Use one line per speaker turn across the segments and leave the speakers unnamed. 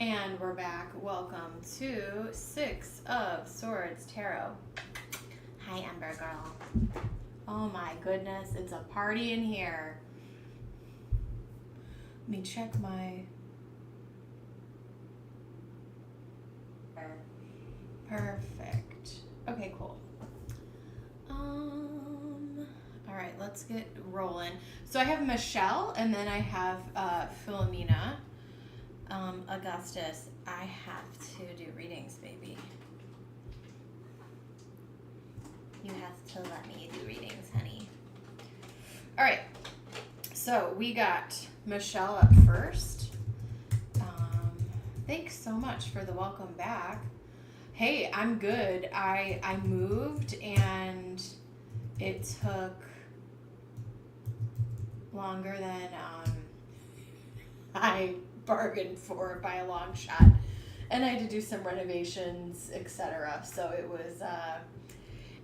And we're back. Welcome to Six of Swords Tarot. Hi, Ember Girl. Oh my goodness, it's a party in here. Let me check my... Perfect. Okay, cool. All right, let's get rolling. So I have Michelle, and then I have Philomena. Augustus, I have to do readings, baby. You have to let me do readings, honey. All right, so we got Michelle up first. Thanks so much for the welcome back. Hey, I'm good. I moved and it took longer than I bargained for by a long shot, and I had to do some renovations, etc. So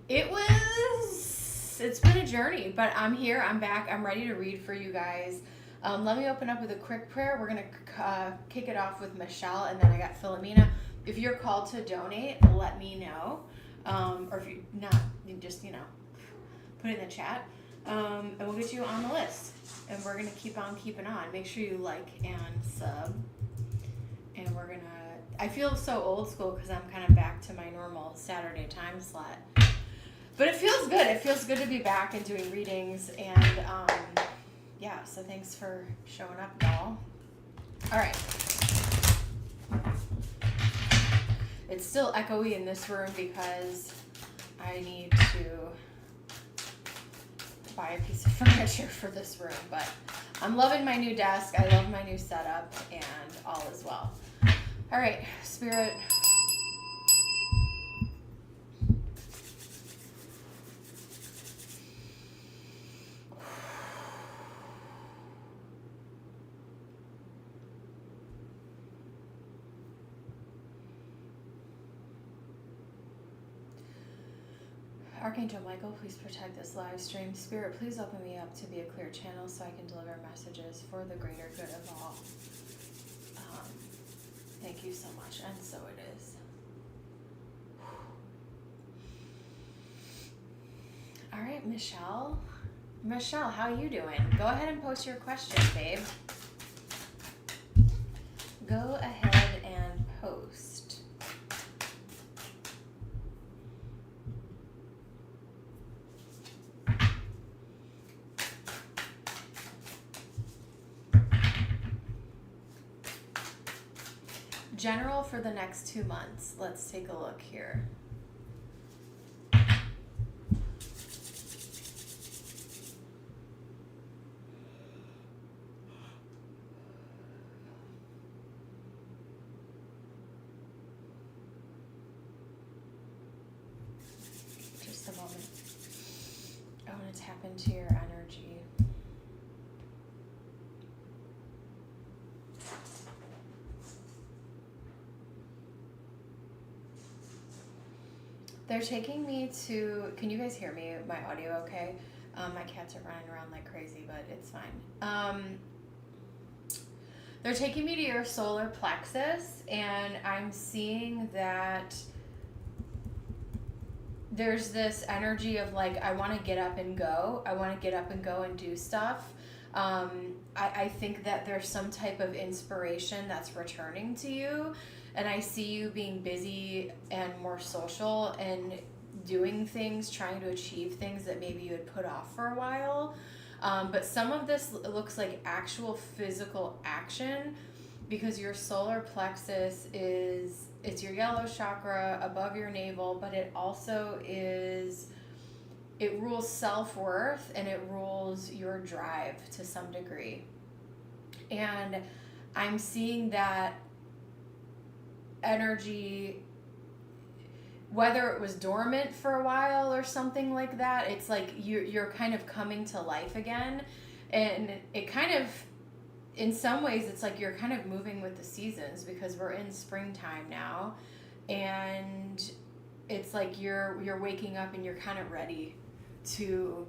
it's been a journey, but I'm here, I'm back, I'm ready to read for you guys. Let me open up with a quick prayer. We're gonna kick it off with Michelle, and then I got Philomena. If you're called to donate, let me know, or if you're not, you just put it in the chat, and we'll get you on the list. And we're going to keep on keeping on. Make sure you like and sub. And we're going to... I feel so old school because I'm kind of back to my normal Saturday time slot. But it feels good. It feels good to be back and doing readings. And, yeah, so thanks for showing up, y'all. All right. It's still echoey in this room because I need to... buy a piece of furniture for this room, but I'm loving my new desk. I love my new setup, and all is well. All right, Spirit. Archangel Michael, please protect this live stream. Spirit, please open me up to be a clear channel so I can deliver messages for the greater good of all. Thank you so much, and so it is. All right, Michelle. Michelle, how you doing? Go ahead and post your question, babe. Go ahead and post. General for the next 2 months. Let's take a look here. Just a moment. I want to tap into your energy. They're taking me to, can you guys hear me, my audio okay? My cats are running around like crazy, but it's fine. They're taking me to your solar plexus, and I'm seeing that there's this energy of like, I want to get up and go. I want to get up and go and do stuff. I think that there's some type of inspiration that's returning to you. And I see you being busy and more social and doing things, trying to achieve things that maybe you had put off for a while. But some of this looks like actual physical action because your solar plexus it's your yellow chakra above your navel, but it also it rules self-worth and it rules your drive to some degree. And I'm seeing that energy, whether it was dormant for a while or something like that, it's like you're kind of coming to life again. And it kind of, in some ways, it's like you're kind of moving with the seasons because we're in springtime now. And it's like you're waking up and you're kind of ready to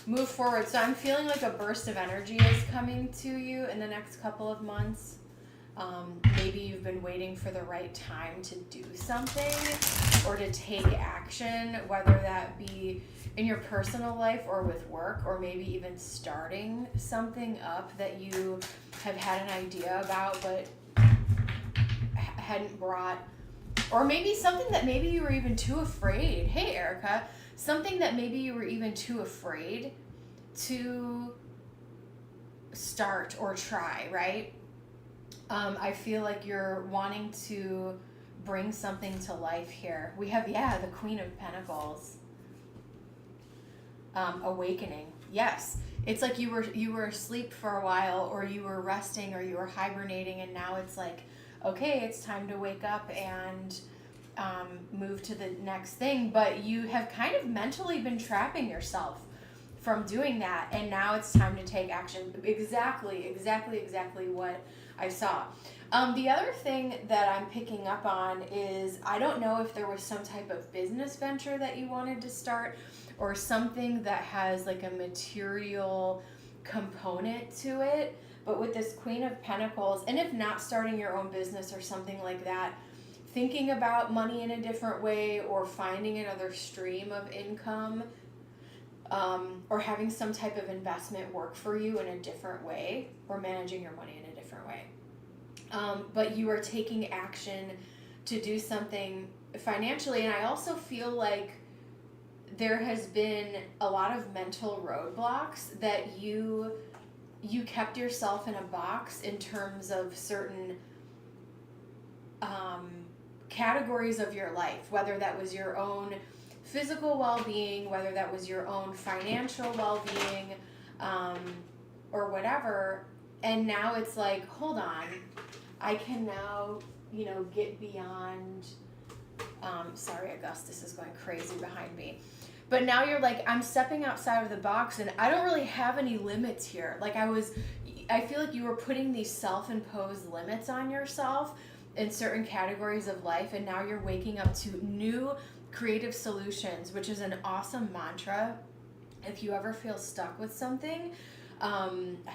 move forward. So I'm feeling like a burst of energy is coming to you in the next couple of months. Maybe you've been waiting for the right time to do something or to take action, whether that be in your personal life or with work, or maybe even starting something up that you have had an idea about but hadn't brought, or maybe something that maybe you were even too afraid. Hey, Erica, something that maybe you were even too afraid to start or try, right? I feel like you're wanting to bring something to life here. We have, the Queen of Pentacles. Awakening. Yes. It's like you were asleep for a while, or you were resting, or you were hibernating, and now it's like, okay, it's time to wake up and move to the next thing. But you have kind of mentally been trapping yourself from doing that, and now it's time to take action. Exactly what I saw. The other thing that I'm picking up on is, I don't know if there was some type of business venture that you wanted to start, or something that has like a material component to it. But with this Queen of Pentacles, and if not starting your own business or something like that, thinking about money in a different way, or finding another stream of income, or having some type of investment work for you in a different way, or managing your money in a different way. But you are taking action to do something financially. And I also feel like there has been a lot of mental roadblocks that you kept yourself in a box in terms of certain categories of your life, whether that was your own physical well-being, whether that was your own financial well-being, or whatever. And now it's like, hold on, I can now, get beyond, sorry, Augustus is going crazy behind me. But now you're like, I'm stepping outside of the box, and I don't really have any limits here. Like I feel like you were putting these self-imposed limits on yourself in certain categories of life, and now you're waking up to new creative solutions, which is an awesome mantra. If you ever feel stuck with something, I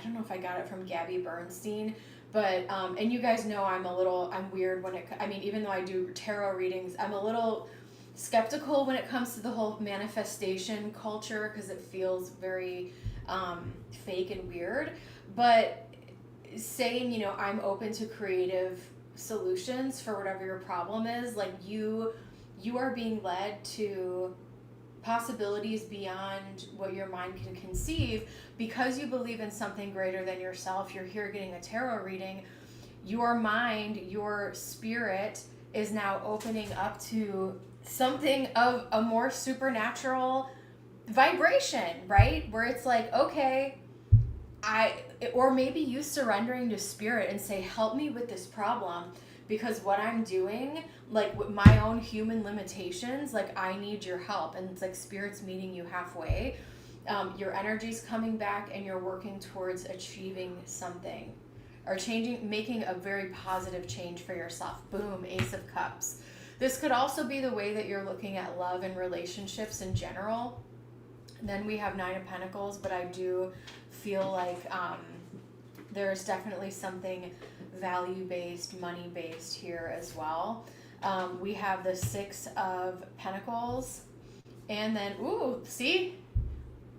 don't know if I got it from Gabby Bernstein, but, and you guys know I'm weird when even though I do tarot readings, I'm a little skeptical when it comes to the whole manifestation culture, because it feels very fake and weird. But saying, I'm open to creative solutions for whatever your problem is, like you are being led to possibilities beyond what your mind can conceive, because you believe in something greater than yourself. You're here getting a tarot reading. Your mind, your spirit is now opening up to something of a more supernatural vibration, right? Where it's like, okay, or maybe you surrendering to spirit and say, help me with this problem, because what I'm doing, like with my own human limitations, like I need your help. And it's like spirit's meeting you halfway. Your energy's coming back, and you're working towards achieving something, or making a very positive change for yourself. Boom, Ace of Cups. This could also be the way that you're looking at love and relationships in general. And then we have Nine of Pentacles, but I do feel like there's definitely something value-based, money-based here as well. We have the Six of Pentacles, and then, see?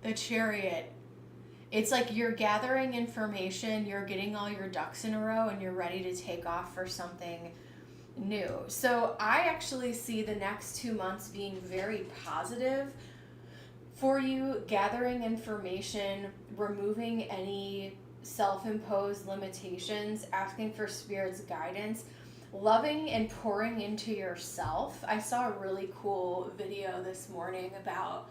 The Chariot. It's like you're gathering information, you're getting all your ducks in a row, and you're ready to take off for something new. So I actually see the next 2 months being very positive for you, gathering information, removing any self-imposed limitations, asking for spirit's guidance, loving and pouring into yourself. I saw a really cool video this morning about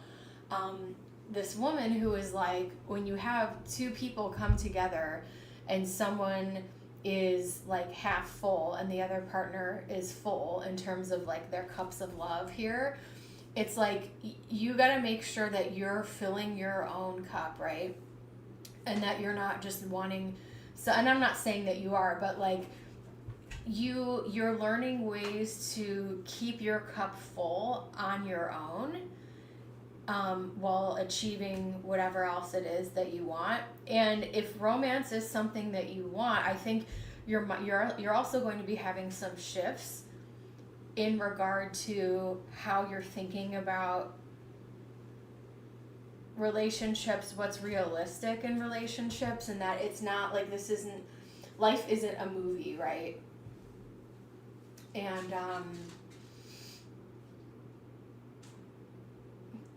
this woman who was like, when you have two people come together and someone is like half full and the other partner is full in terms of like their cups of love here, it's like you got to make sure that you're filling your own cup, right? And that you're not just wanting, so, and I'm not saying that you are, but like you're learning ways to keep your cup full on your own, while achieving whatever else it is that you want. And if romance is something that you want, I think you're also going to be having some shifts in regard to how you're thinking about relationships, what's realistic in relationships, and that it's not like life isn't a movie, right? And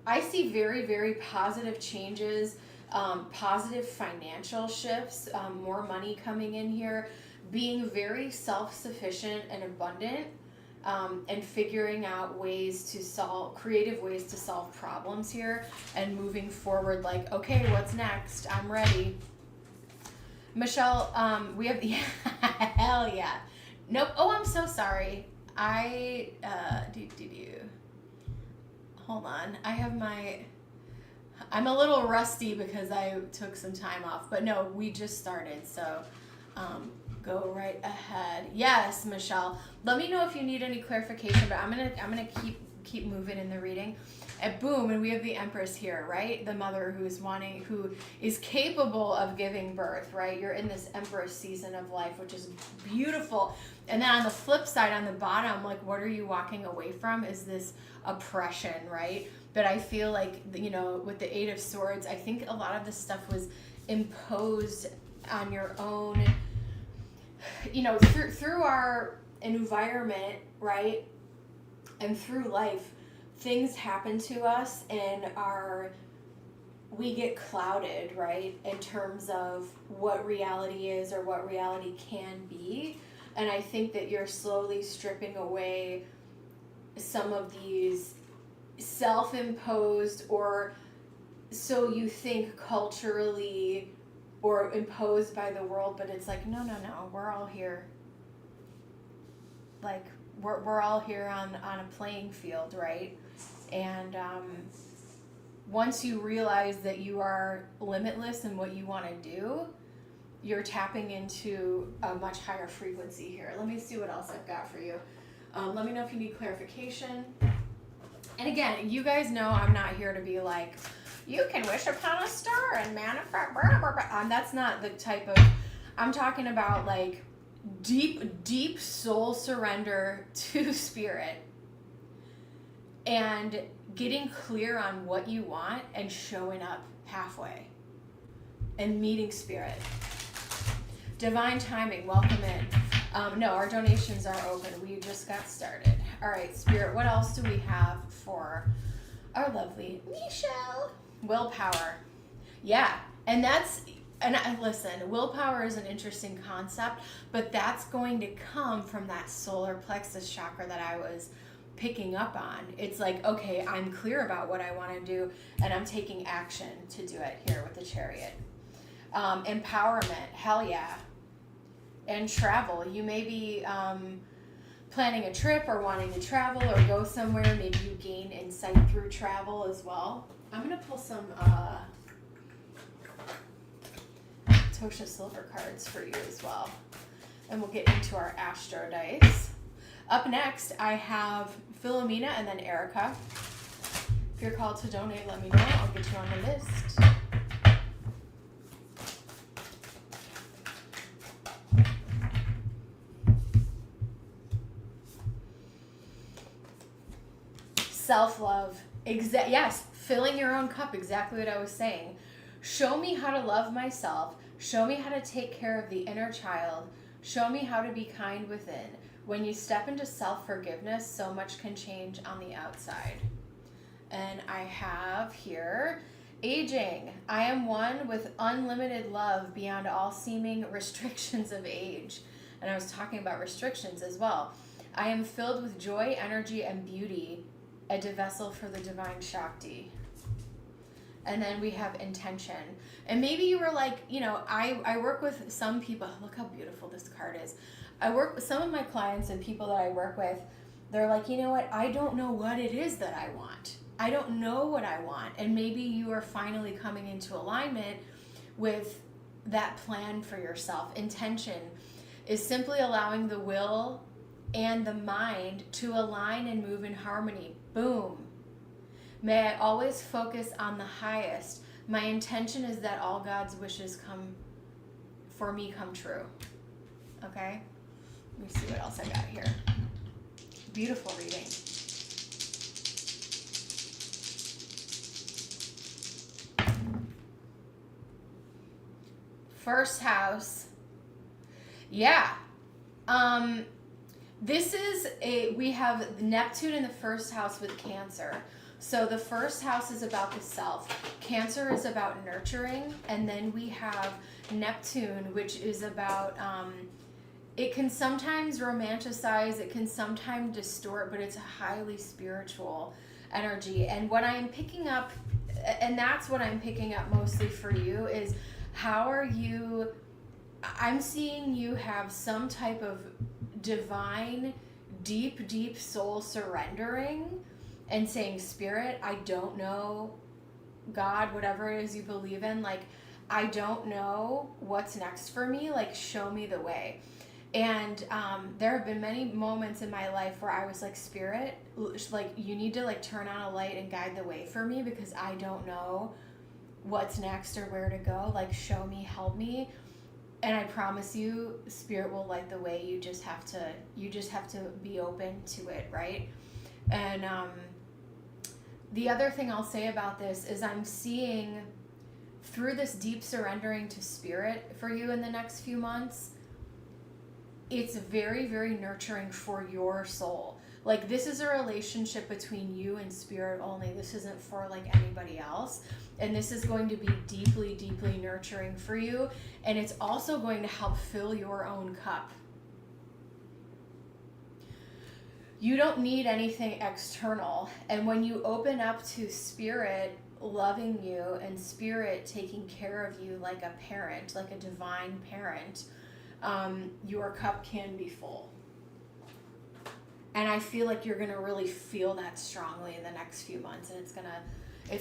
I see very, very positive changes, positive financial shifts, more money coming in here, being very self-sufficient and abundant, and figuring out creative ways to solve problems here, and moving forward like, okay, what's next? I'm ready. Michelle, we have the, hell yeah. Nope. Oh, I'm so sorry. Hold on. I'm a little rusty because I took some time off, but no, we just started. So, go right ahead. Yes, Michelle. Let me know if you need any clarification, but I'm gonna keep moving in the reading. And boom, and we have the Empress here, right? The mother who is capable of giving birth, right? You're in this Empress season of life, which is beautiful. And then on the flip side, on the bottom, like, what are you walking away from is this oppression, right? But I feel like, with the Eight of Swords, I think a lot of this stuff was imposed on your own, through our environment, right? And through life, things happen to us and we get clouded, right? In terms of what reality is or what reality can be. And I think that you're slowly stripping away some of these self-imposed, or so you think culturally, or imposed by the world, but it's like, no, we're all here. Like, we're all here on a playing field, right? And once you realize that you are limitless in what you want to do, you're tapping into a much higher frequency here. Let me see what else I've got for you. Let me know if you need clarification. And again, you guys know I'm not here to be like, you can wish upon a star and manifest, blah, blah, blah. That's not the type of, I'm talking about like deep soul surrender to spirit and getting clear on what you want and showing up halfway and meeting spirit. Divine timing, welcome in. No, our donations are open. We just got started. All right, Spirit, what else do we have for our lovely Michelle? Willpower. Yeah, and listen, willpower is an interesting concept, but that's going to come from that solar plexus chakra that I was picking up on. It's like, okay, I'm clear about what I want to do, and I'm taking action to do it here with the Chariot. Empowerment, hell yeah. And travel. You may be planning a trip or wanting to travel or go somewhere. Maybe you gain insight through travel as well. I'm going to pull some Tosha Silver cards for you as well. And we'll get into our Astro dice. Up next, I have Philomena and then Erica. If you're called to donate, let me know. I'll get you on the list. Self-love. Yes, filling your own cup, exactly what I was saying. Show me how to love myself. Show me how to take care of the inner child. Show me how to be kind within. When you step into self-forgiveness, so much can change on the outside. And I have here, aging. I am one with unlimited love beyond all seeming restrictions of age. And I was talking about restrictions as well. I am filled with joy, energy, and beauty, a vessel for the divine Shakti. And then we have intention. And maybe you were like, I work with some people. Look how beautiful this card is. I work with some of my clients and people that I work with. They're like, you know what? I don't know what it is that I want. I don't know what I want. And maybe you are finally coming into alignment with that plan for yourself. Intention is simply allowing the will and the mind to align and move in harmony. Boom. May I always focus on the highest. My intention is that all God's wishes come true. Okay? Let me see what else I got here. Beautiful reading. First house. Yeah. We have Neptune in the first house with Cancer. So the first house is about the self. Cancer is about nurturing. And then we have Neptune, which is about, it can sometimes romanticize, it can sometimes distort, but it's a highly spiritual energy. And what I'm picking up, and that's what I'm picking up mostly for you, is how are you, I'm seeing you have some type of divine, deep soul surrendering and saying, Spirit, I don't know, God, whatever it is you believe in, like, I don't know what's next for me, like, show me the way. And there have been many moments in my life where I was like, Spirit, like, you need to, like, turn on a light and guide the way for me, because I don't know what's next or where to go. Like, show me, help me. And I promise you, Spirit will light the way. You just have to be open to it, right? And the other thing I'll say about this is I'm seeing through this deep surrendering to Spirit for you in the next few months, it's very, very nurturing for your soul. Like, this is a relationship between you and Spirit only. This isn't for, like, anybody else. And this is going to be deeply, deeply nurturing for you. And it's also going to help fill your own cup. You don't need anything external. And when you open up to Spirit loving you and Spirit taking care of you like a parent, like a divine parent, your cup can be full. And I feel like you're going to really feel that strongly in the next few months. And it's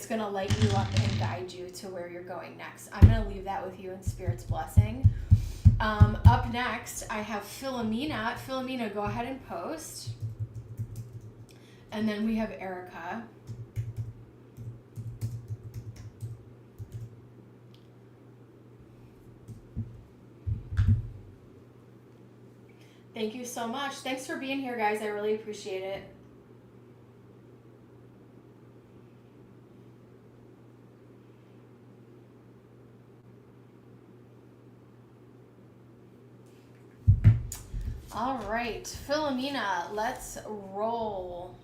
gonna light you up and guide you to where you're going next. I'm going to leave that with you in Spirit's blessing. Up next, I have Philomena. Philomena, go ahead and post. And then we have Erica. Thank you so much. Thanks for being here, guys. I really appreciate it. All right, Philomena, let's roll.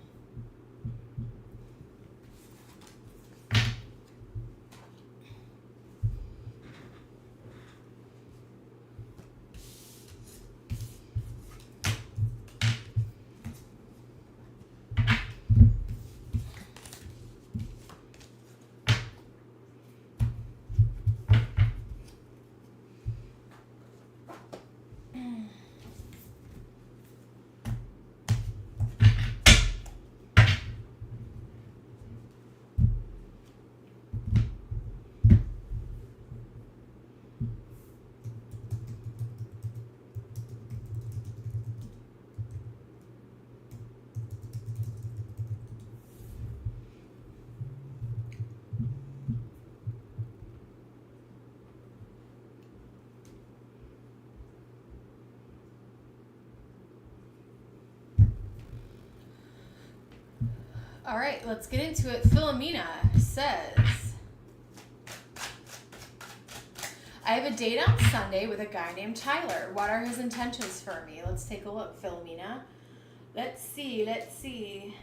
All right, let's get into it. Philomena says, I have a date on Sunday with a guy named Tyler. What are his intentions for me? Let's take a look, Philomena. Let's see.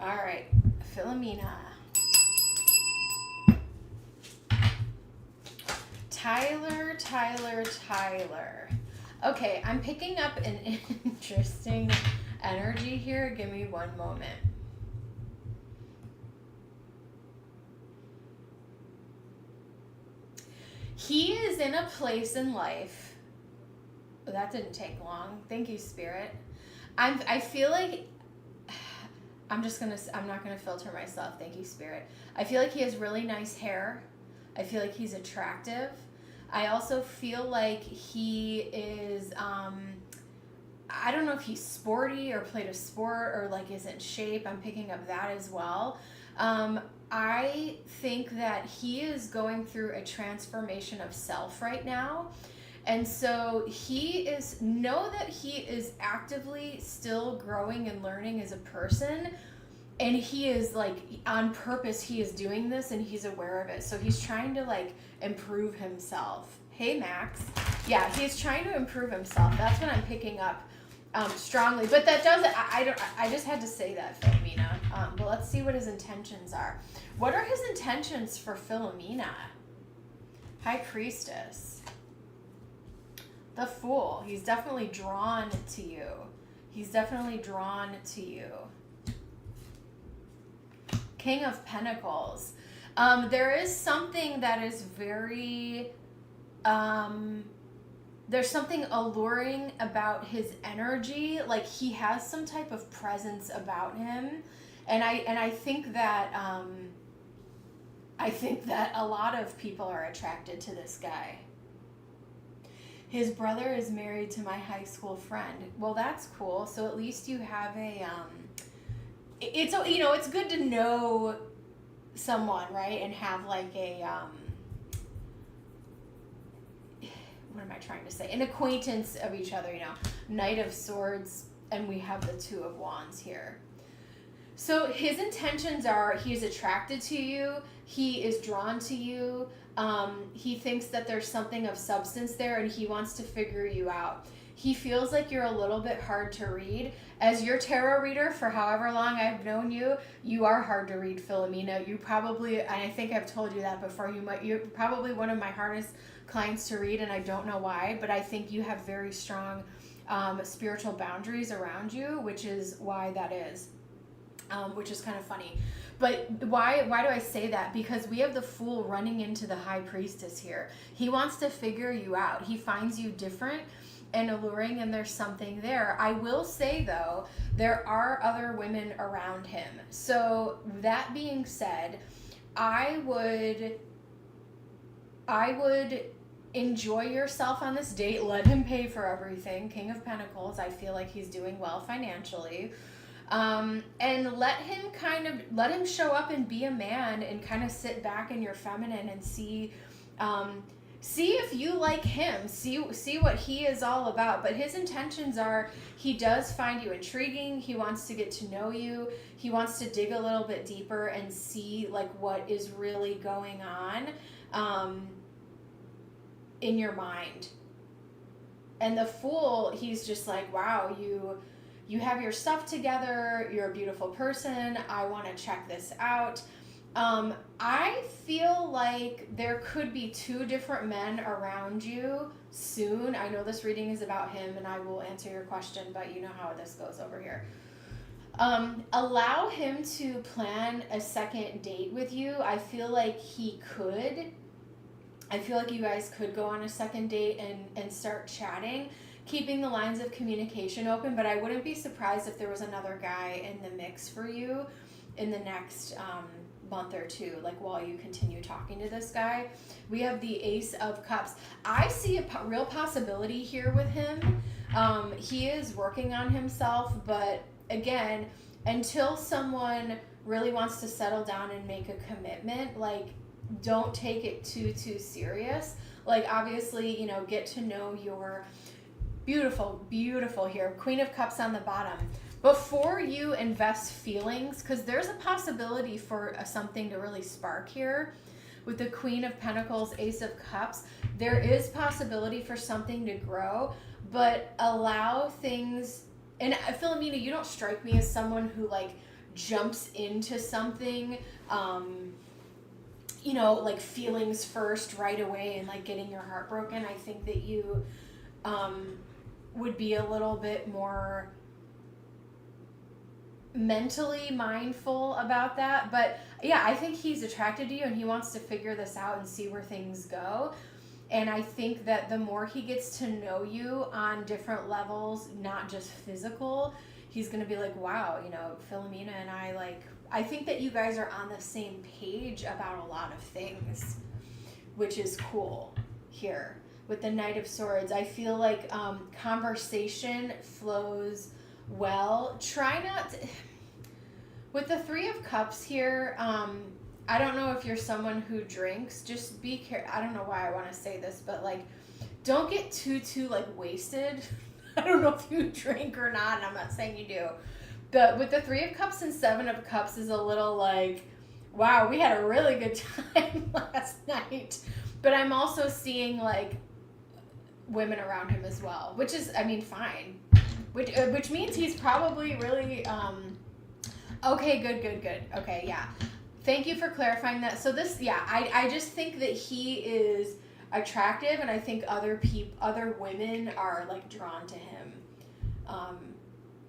All right, Philomena. Tyler. Okay, I'm picking up an interesting energy here. Give me one moment. He is in a place in life. Oh, that didn't take long. Thank you, Spirit. I feel like I'm not gonna filter myself. Thank you, Spirit. I feel like he has really nice hair. I feel like he's attractive. I also feel like he is I don't know if he's sporty or played a sport or like is in shape. I'm picking up that as well. I think that he is going through a transformation of self right now. And so know that he is actively still growing and learning as a person. And he is like, on purpose, he is doing this and he's aware of it. So he's trying to like improve himself. Hey, Max. Yeah, he's trying to improve himself. That's what I'm picking up strongly. But that doesn't, I just had to say that, Philomena. But let's see what his intentions are. What are his intentions for Philomena? High Priestess. The Fool. He's definitely drawn to you. He's definitely drawn to you. King of Pentacles. There is something that is very... there's something alluring about his energy. Like he has some type of presence about him. And I think that... I think that a lot of people are attracted to this guy. His brother is married to my high school friend. Well, that's cool. So at least you have a, it's, you know, it's good to know someone, right? And have like a, what am I trying to say? An acquaintance of each other, you know, Knight of Swords, and we have the Two of Wands here. So his intentions are, he's attracted to you, he is drawn to you, he thinks that there's something of substance there and he wants to figure you out. He feels like you're a little bit hard to read. As your tarot reader for however long I've known you, you are hard to read, Philomena. You probably, and I think I've told you that before, you're probably one of my hardest clients to read, and I don't know why, but I think you have very strong spiritual boundaries around you, which is why that is. Which is kind of funny. But why do I say that? Because we have the Fool running into the High Priestess here. He wants to figure you out. He finds you different and alluring, and there's something there. I will say, though, there are other women around him. So that being said, I would enjoy yourself on this date. Let him pay for everything. King of Pentacles. I feel like he's doing well financially. And let him show up and be a man and kind of sit back in your feminine and see if you like him, see what he is all about. But his intentions are, he does find you intriguing. He wants to get to know you. He wants to dig a little bit deeper and see like what is really going on, in your mind. And the Fool, he's just like, wow, you have your stuff together, you're a beautiful person, I want to check this out. I feel like there could be two different men around you soon. I know this reading is about him, and I will answer your question, but you know how this goes over here. Allow him to plan a second date with you. I feel like he could. I feel like you guys could go on a second date and start chatting, keeping the lines of communication open, but I wouldn't be surprised if there was another guy in the mix for you in the next month or two, like while you continue talking to this guy. We have the Ace of Cups. I see a real possibility here with him. He is working on himself, but again, until someone really wants to settle down and make a commitment, like, don't take it too serious. Like, obviously, you know, get to know your beautiful here, Queen of Cups on the bottom, before you invest feelings, because there's a possibility for something to really spark here with the Queen of Pentacles, Ace of Cups. There is possibility for something to grow, but allow things. And Philomena, you don't strike me as someone who like jumps into something, you know, like feelings first right away and like getting your heart broken. I think that you would be a little bit more mentally mindful about that. But yeah, I think he's attracted to you and he wants to figure this out and see where things go. And I think that the more he gets to know you on different levels, not just physical, he's going to be like, wow, you know, Philomena and I think that you guys are on the same page about a lot of things, which is cool here with the Knight of Swords. I feel like conversation flows well. Try not to, with the Three of Cups here, I don't know if you're someone who drinks. Just be careful. I don't know why I want to say this, but like, don't get too like wasted. I don't know if you drink or not, and I'm not saying you do. But with the Three of Cups and Seven of Cups is a little like, wow, we had a really good time last night. But I'm also seeing like women around him as well, which is, I mean, fine. Which means he's probably really, okay, good. Okay, yeah. Thank you for clarifying that. So this, yeah, I just think that he is attractive, and I think other women are like drawn to him.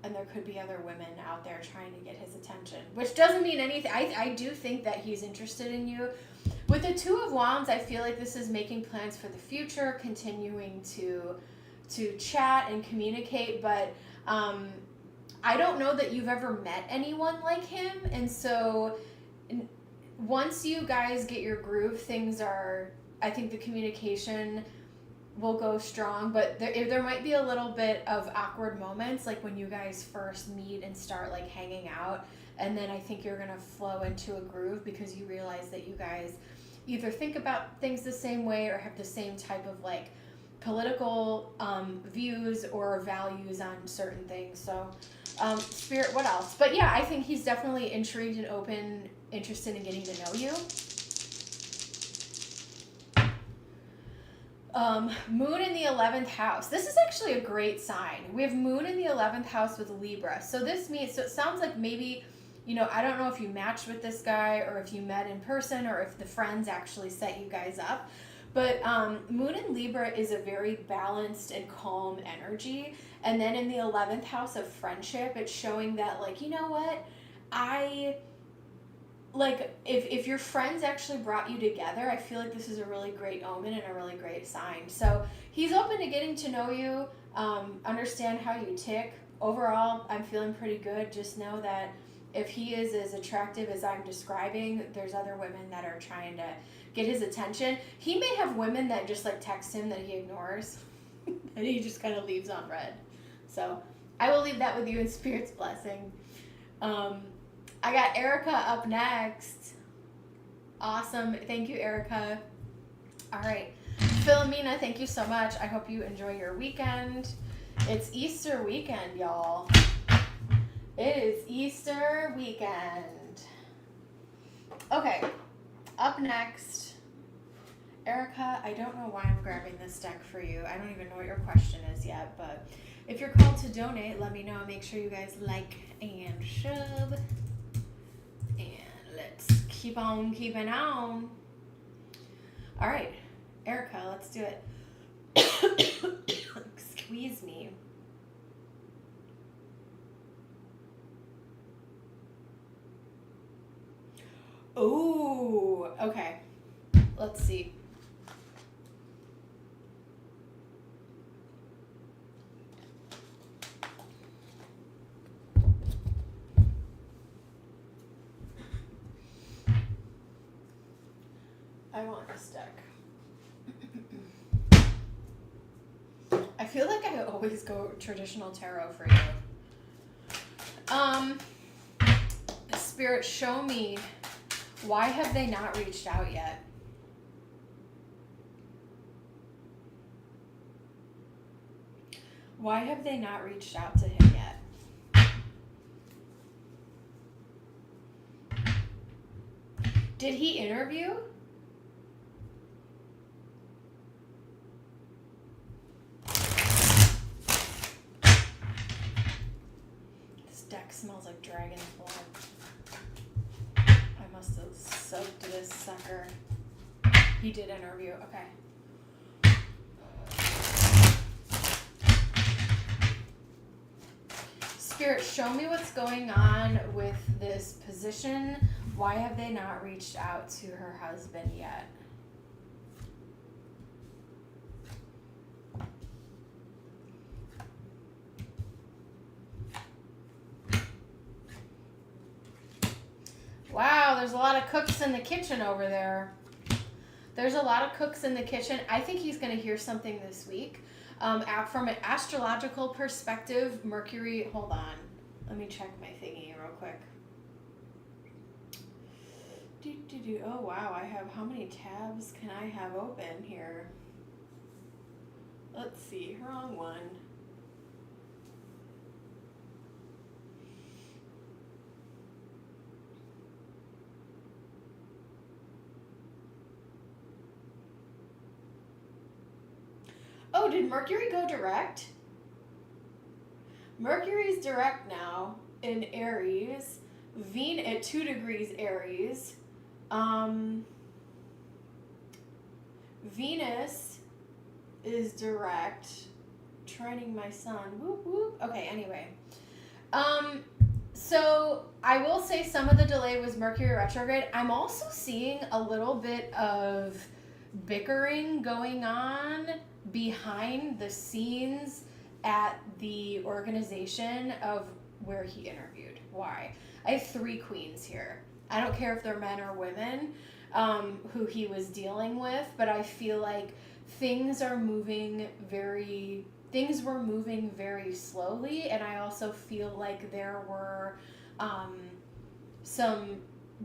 And there could be other women out there trying to get his attention, which doesn't mean anything. I do think that he's interested in you. With the Two of Wands, I feel like this is making plans for the future, continuing to chat and communicate, but I don't know that you've ever met anyone like him, and so once you guys get your groove, I think the communication will go strong, but there might be a little bit of awkward moments, like when you guys first meet and start like hanging out, and then I think you're gonna flow into a groove because you realize that you guys either think about things the same way or have the same type of like political views or values on certain things. So Spirit, what else? But yeah, I think he's definitely intrigued and open, interested in getting to know you. Moon in the 11th house. This is actually a great sign. We have Moon in the 11th house with Libra. So this means, so it sounds like maybe, you know, I don't know if you matched with this guy or if you met in person or if the friends actually set you guys up. But Moon in Libra is a very balanced and calm energy. And then in the 11th house of friendship, it's showing that, like, you know what? Like, if your friends actually brought you together, I feel like this is a really great omen and a really great sign. So he's open to getting to know you, understand how you tick. Overall, I'm feeling pretty good. Just know that if he is as attractive as I'm describing, there's other women that are trying to get his attention. He may have women that just like text him that he ignores and he just kind of leaves on red. So I will leave that with you in Spirit's blessing. I got Erica up next. Awesome. Thank you, Erica. All right. Philomena, thank you so much. I hope you enjoy your weekend. It's Easter weekend, y'all. It is Easter weekend. Okay. Up next, Erica, I don't know why I'm grabbing this deck for you. I don't even know what your question is yet, but if you're called to donate, let me know. Make sure you guys like and sub. And let's keep on keeping on. All right, Erica, let's do it. Excuse me. Ooh, okay. Let's see. I want this deck. I feel like I always go traditional tarot for you. Spirit, show me, why have they not reached out yet? Why have they not reached out to him yet? Did he interview? This deck smells like dragon's blood. I must have soaked this sucker. He did interview. Okay. Spirit, show me what's going on with this position. Why have they not reached out to her husband yet? Wow, there's a lot of cooks in the kitchen over there. There's a lot of cooks in the kitchen. I think he's going to hear something this week. From an astrological perspective, Mercury, hold on. Let me check my thingy real quick. Oh, wow. I have, how many tabs can I have open here? Let's see. Wrong one. Oh, did Mercury go direct? Mercury's direct now in Aries. Venus at 2 degrees Aries. Venus is direct. Trining my sun. Whoop, whoop. Okay, anyway. So I will say some of the delay was Mercury retrograde. I'm also seeing a little bit of bickering going on behind the scenes at the organization of where he interviewed. Why? I have 3 queens here. I don't care if they're men or women who he was dealing with, but I feel like things were moving very slowly, and I also feel like there were some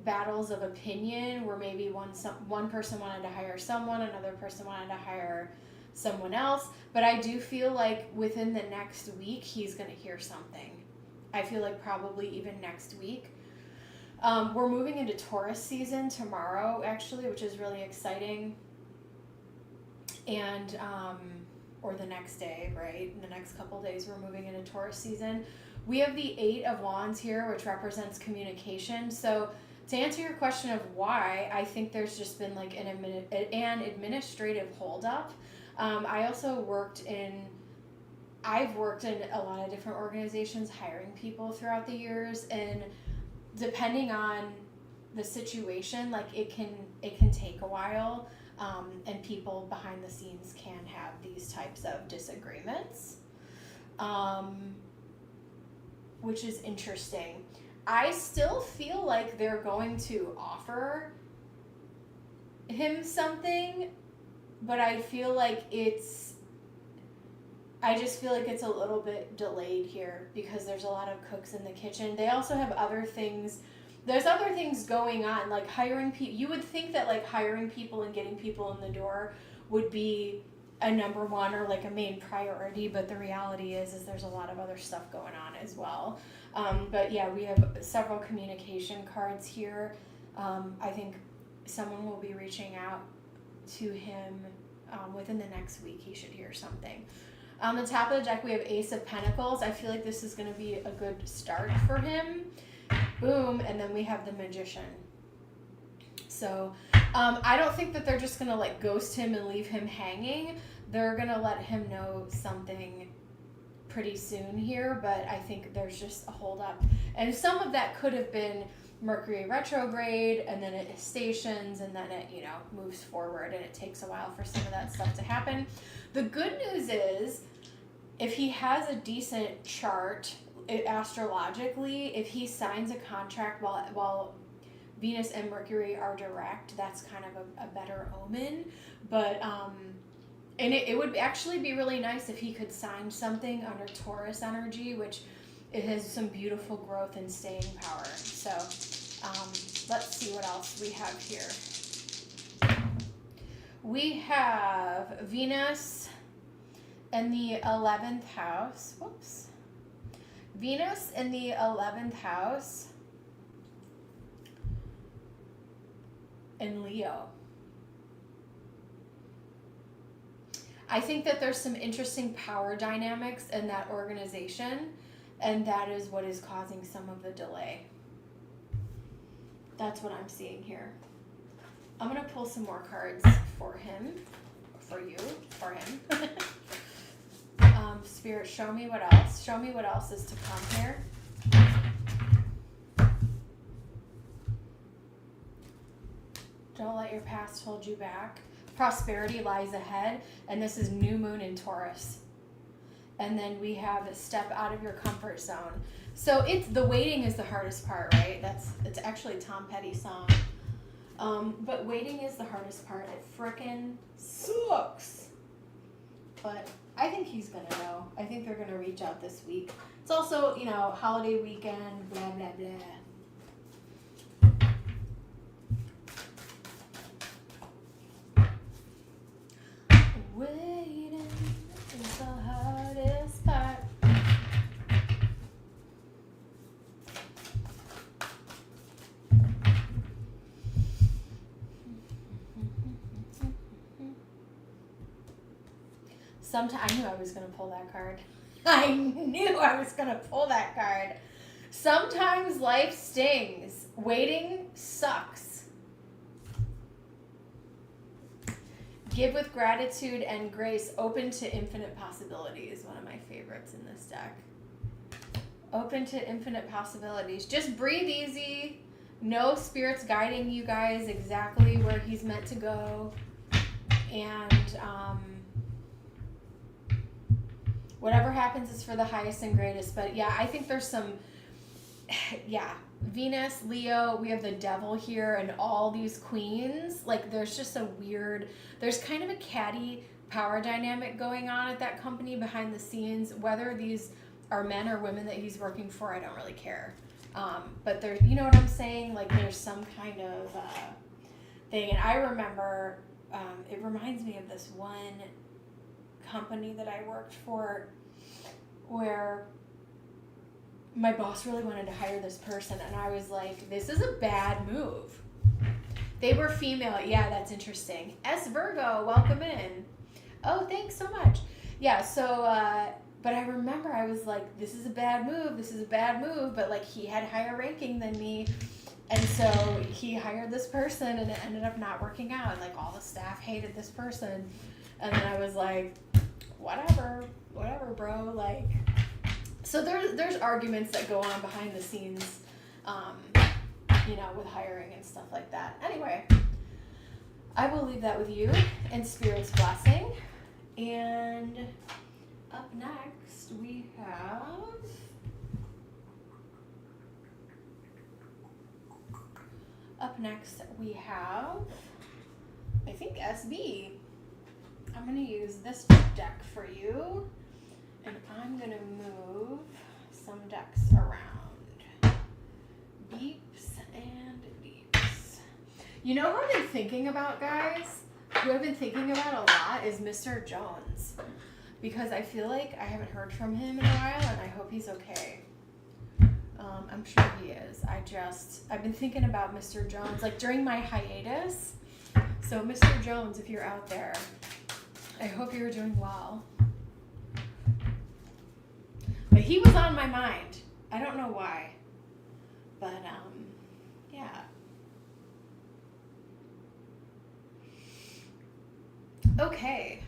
battles of opinion where maybe one person wanted to hire someone, another person wanted to hire someone else, but I do feel like within the next week he's going to hear something. I feel like probably even next week. We're moving into Taurus season tomorrow, actually, which is really exciting. And, or the next day, right? In the next couple days, we're moving into Taurus season. We have the 8 of Wands here, which represents communication. So to answer your question of why, I think there's just been like an administrative holdup. I've worked in a lot of different organizations hiring people throughout the years, and depending on the situation, like it can take a while, and people behind the scenes can have these types of disagreements, which is interesting. I still feel like they're going to offer him something, but I feel like I just feel like it's a little bit delayed here because there's a lot of cooks in the kitchen. They also have other things. There's other things going on, like hiring people. You would think that like hiring people and getting people in the door would be a number one or like a main priority, but the reality is there's a lot of other stuff going on as well. But yeah, we have several communication cards here. I think someone will be reaching out to him within the next week. He should hear something. On the top of the deck, we have Ace of Pentacles. I feel like this is going to be a good start for him. Boom. And then we have the Magician. So I don't think that they're just going to like ghost him and leave him hanging. They're going to let him know something pretty soon here, but I think there's just a holdup. And some of that could have been Mercury retrograde, and then it stations, and then it, moves forward, and it takes a while for some of that stuff to happen. The good news is, if he has a decent chart astrologically, if he signs a contract while Venus and Mercury are direct, that's kind of a better omen. But and it would actually be really nice if he could sign something under Taurus energy, which it has some beautiful growth and staying power. So let's see what else we have here. We have Venus in the 11th house. Whoops. Venus in the 11th house in Leo. I think that there's some interesting power dynamics in that organization, and that is what is causing some of the delay. That's what I'm seeing here. I'm going to pull some more cards for him, for him. Spirit, show me what else. Show me what else is to come here. Don't let your past hold you back. Prosperity lies ahead, and this is new moon in Taurus. And then we have a step out of your comfort zone. So the waiting is the hardest part, right? It's actually a Tom Petty song. But waiting is the hardest part. It frickin' sucks. But I think he's gonna know. I think they're gonna reach out this week. It's also, you know, holiday weekend, blah, blah, blah. Waiting is the hardest part. I knew I was going to pull that card. I knew I was going to pull that card. Sometimes life stings. Waiting sucks. Give with gratitude and grace. Open to infinite possibilities. One of my favorites in this deck. Open to infinite possibilities. Just breathe easy. Know Spirit's guiding you guys exactly where he's meant to go. And whatever happens is for the highest and greatest. But yeah, I think there's some, yeah, Venus, Leo, we have the devil here and all these queens. Like there's just a weird, there's kind of a catty power dynamic going on at that company behind the scenes. Whether these are men or women that he's working for, I don't really care. But there's, you know what I'm saying? Like there's some kind of thing. And I remember, it reminds me of this one company that I worked for where my boss really wanted to hire this person, and I was like, this is a bad move. They were female. Yeah, that's interesting. S. Virgo, welcome in. Oh, thanks so much. Yeah, so, but I remember I was like, this is a bad move. This is a bad move. But, like, he had higher ranking than me. And so he hired this person, and it ended up not working out. And, like, all the staff hated this person. And then I was like, whatever, bro. Like, so there's arguments that go on behind the scenes, you know, with hiring and stuff like that. Anyway, I will leave that with you and Spirit's blessing. And up next we have I think SB. I'm going to use this deck for you, and I'm going to move some decks around. Beeps and beeps. You know who I've been thinking about, guys? Who I've been thinking about a lot is Mr. Jones, because I feel like I haven't heard from him in a while, and I hope he's okay. I'm sure he is. I've been thinking about Mr. Jones, like during my hiatus. So Mr. Jones, if you're out there, I hope you're doing well. But he was on my mind. I don't know why. But, yeah. Okay.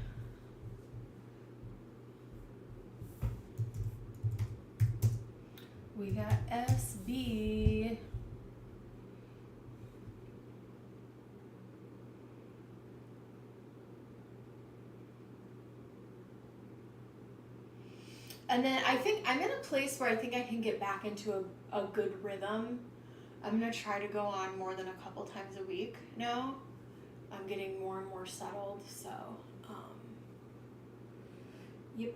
We got SB. And then I think I'm in a place where I think I can get back into a good rhythm. I'm going to try to go on more than a couple times a week now. I'm getting more and more settled, so, yep.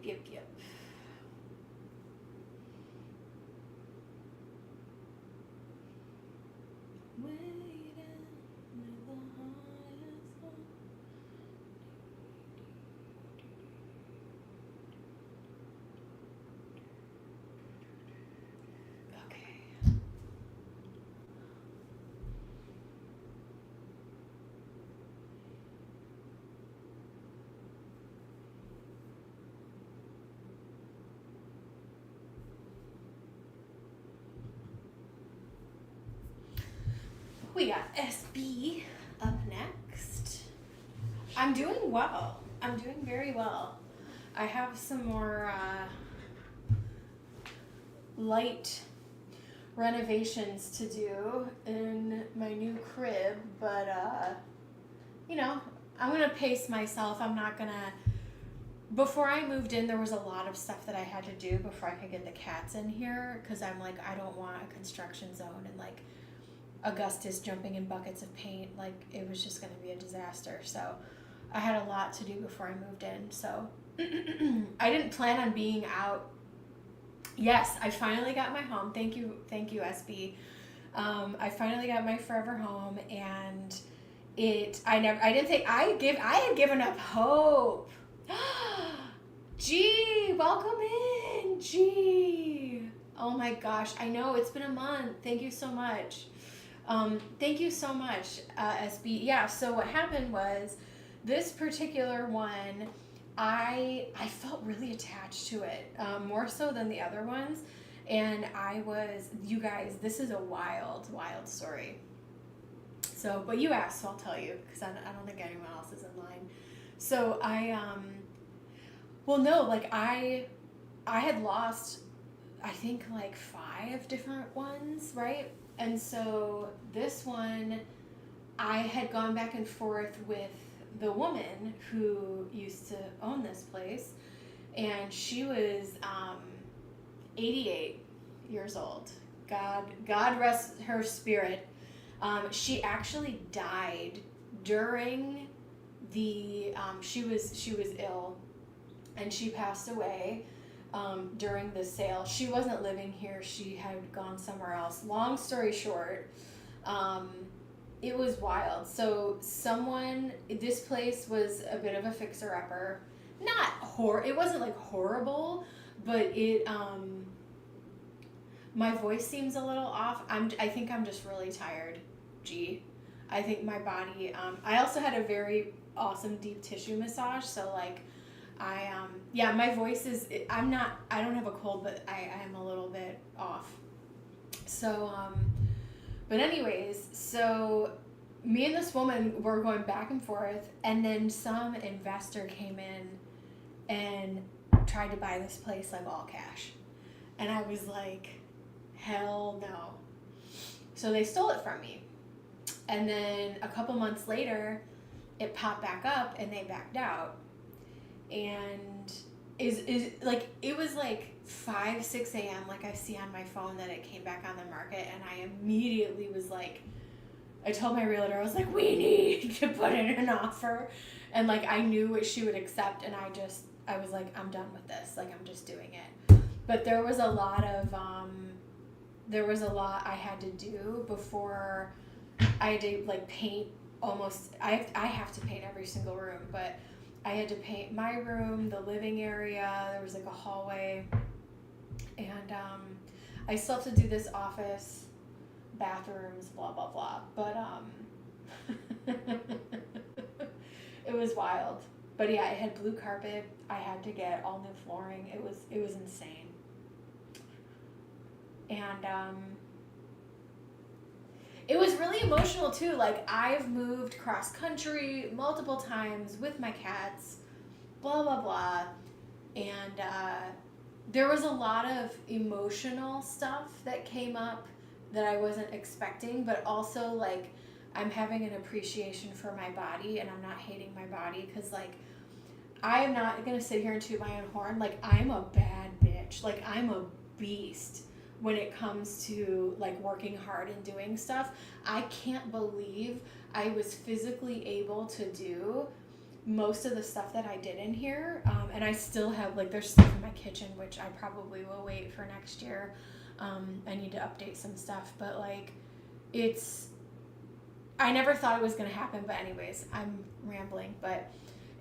We got SB up next. I'm doing well. I'm doing very well. I have some more light renovations to do in my new crib, but you know, I'm gonna pace myself. I'm not gonna. Before I moved in, there was a lot of stuff that I had to do before I could get the cats in here, because I'm like, I don't want a construction zone and like Augustus jumping in buckets of paint. Like, it was just going to be a disaster. So I had a lot to do before I moved in. So I didn't plan on being out. Yes, I finally got my home. Thank you, SB. I finally got my forever home, and I had given up hope. G, welcome in, G. Oh my gosh, I know, it's been a month. Thank you so much. Thank you so much, SB. Yeah, so what happened was, this particular one, I felt really attached to it, more so than the other ones. And you guys, this is a wild, wild story. So, but you asked, so I'll tell you, because I don't think anyone else is in line. So I had lost, I think, like 5 different ones, right? And so this one, I had gone back and forth with the woman who used to own this place, and she was 88 years old. God rest her spirit. She actually died during the she was ill, and she passed away during the sale. She wasn't living here. She had gone somewhere else. Long story short, it was wild. So this place was a bit of a fixer-upper. It wasn't like horrible, but my voice seems a little off. I think I'm just really tired, G. I think my body, I also had a very awesome deep tissue massage, so like, my voice is, I don't have a cold, but I am a little bit off. So, but anyways, so me and this woman were going back and forth, and then some investor came in and tried to buy this place like all cash. And I was like, hell no. So they stole it from me. And then a couple months later, it popped back up and they backed out. And it was like 5, 6 a.m. like I see on my phone that it came back on the market, and I immediately was like, I told my realtor, I was like, we need to put in an offer. And like, I knew what she would accept, and I was like, I'm done with this. Like, I'm just doing it. But there was a lot I had to do before I had to like paint almost, I have to paint every single room, but I had to paint my room, the living area, there was like a hallway, and I still have to do this office, bathrooms, blah, blah, blah, but it was wild. But yeah, it had blue carpet, I had to get all new flooring, it was insane. And it was really emotional too. Like, I've moved cross country multiple times with my cats, blah, blah, blah. And there was a lot of emotional stuff that came up that I wasn't expecting, but also like, I'm having an appreciation for my body, and I'm not hating my body, because like, I am not going to sit here and toot my own horn. Like, I'm a bad bitch. Like, I'm a beast when it comes to like working hard and doing stuff. I can't believe I was physically able to do most of the stuff that I did in here. And I still have, like, there's stuff in my kitchen, which I probably will wait for next year. I need to update some stuff, but like, I never thought it was going to happen, but anyways, I'm rambling,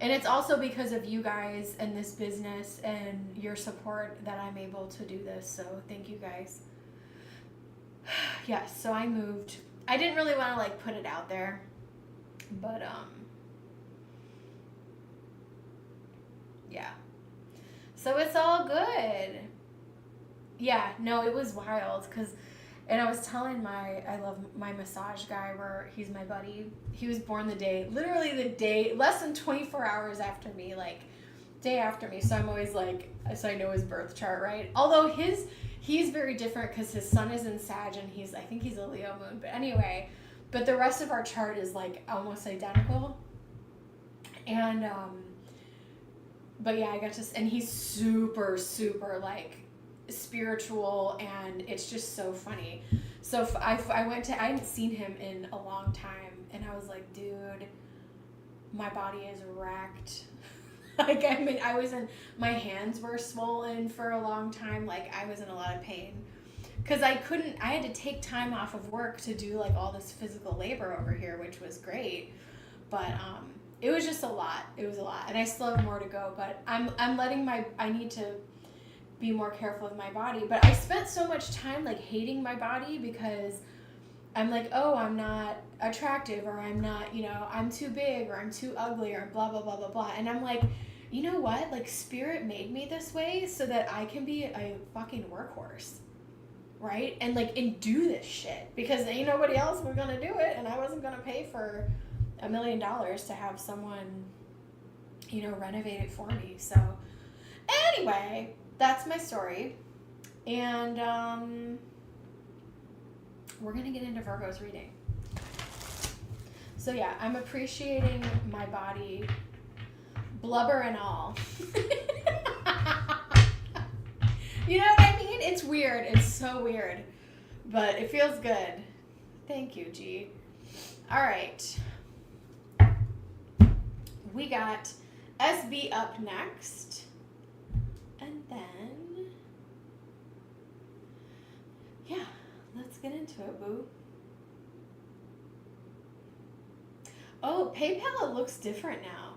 and it's also because of you guys and this business and your support that I'm able to do this. So thank you guys. Yes, so I moved. I didn't really want to like put it out there, but yeah. So it's all good. Yeah, no, it was wild, and I was telling I love my massage guy, where he's my buddy. He was born literally the day, less than 24 hours after me, like, day after me. So I'm always like, so I know his birth chart, right? Although he's very different, because his sun is in Sag, and I think he's a Leo moon. But anyway, but the rest of our chart is like almost identical. And, but yeah, and he's super, super like spiritual, and it's just so funny. So I went to, I hadn't seen him in a long time, and I was like, dude, my body is wrecked. Like, I mean, my hands were swollen for a long time. Like, I was in a lot of pain. Because I had to take time off of work to do, like, all this physical labor over here, which was great. But, it was just a lot. It was a lot. And I still have more to go, but I need to be more careful with my body. But I spent so much time, like, hating my body because I'm like, oh, I'm not attractive, or I'm not, I'm too big, or I'm too ugly, or blah, blah, blah, blah, blah. And I'm like, you know what? Like, Spirit made me this way so that I can be a fucking workhorse, right? And, like, and do this shit. Because ain't nobody else was going to do it, and I wasn't going to pay for $1 million to have someone, renovate it for me. So, anyway, that's my story. And, we're going to get into Virgo's reading. So yeah, I'm appreciating my body, blubber and all. You know what I mean? It's weird. It's so weird. But it feels good. Thank you, G. All right. We got SB up next. And then, yeah. Let's get into it, boo. Oh, PayPal, it looks different now.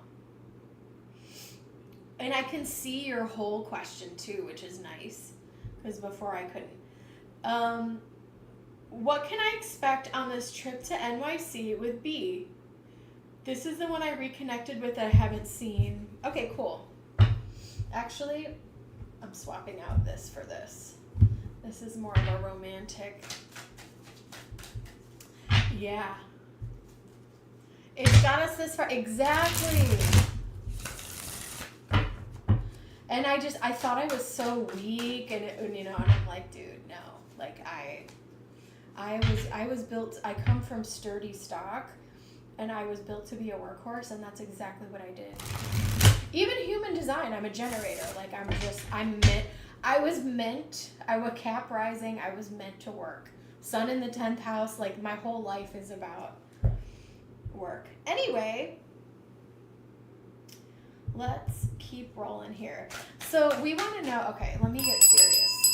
And I can see your whole question too, which is nice. Because before I couldn't. What can I expect on this trip to NYC with B? This is the one I reconnected with that I haven't seen. Okay, cool. Actually, I'm swapping out this for this. This is more of a romantic. Yeah. It's got us this far. Exactly. And I thought I was so weak, and and I'm like, dude, no. Like, I was built, I come from sturdy stock, and I was built to be a workhorse, and that's exactly what I did. Even human design, I'm a generator. Like, I was Cap rising, I was meant to work. Sun in the 10th house, like, my whole life is about work. Anyway, let's keep rolling here. So we want to know, okay, let me get serious.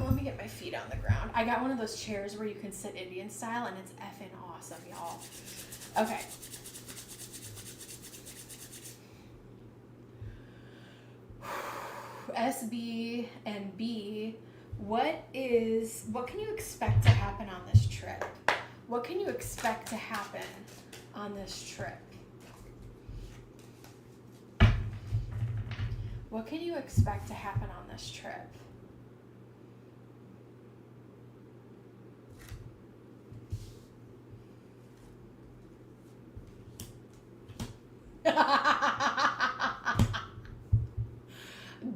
Let me get my feet on the ground. I got one of those chairs where you can sit Indian style, and it's effing awesome, y'all. Okay. SB and B, what can you expect to happen on this trip? What can you expect to happen on this trip? What can you expect to happen on this trip?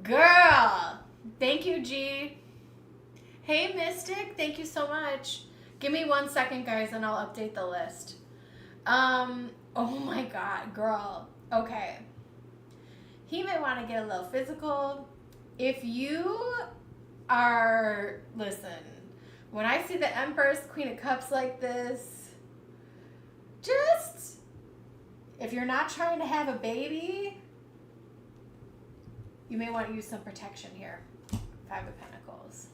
Girl, thank you, G. Hey, Mystic, thank you so much. Give me 1 second, guys, and I'll update the list. Oh my God, girl. Okay. He may want to get a little physical. If you are, listen, when I see the Empress, Queen of Cups like this, just, if you're not trying to have a baby, you may want to use some protection here. 5 of Pentacles.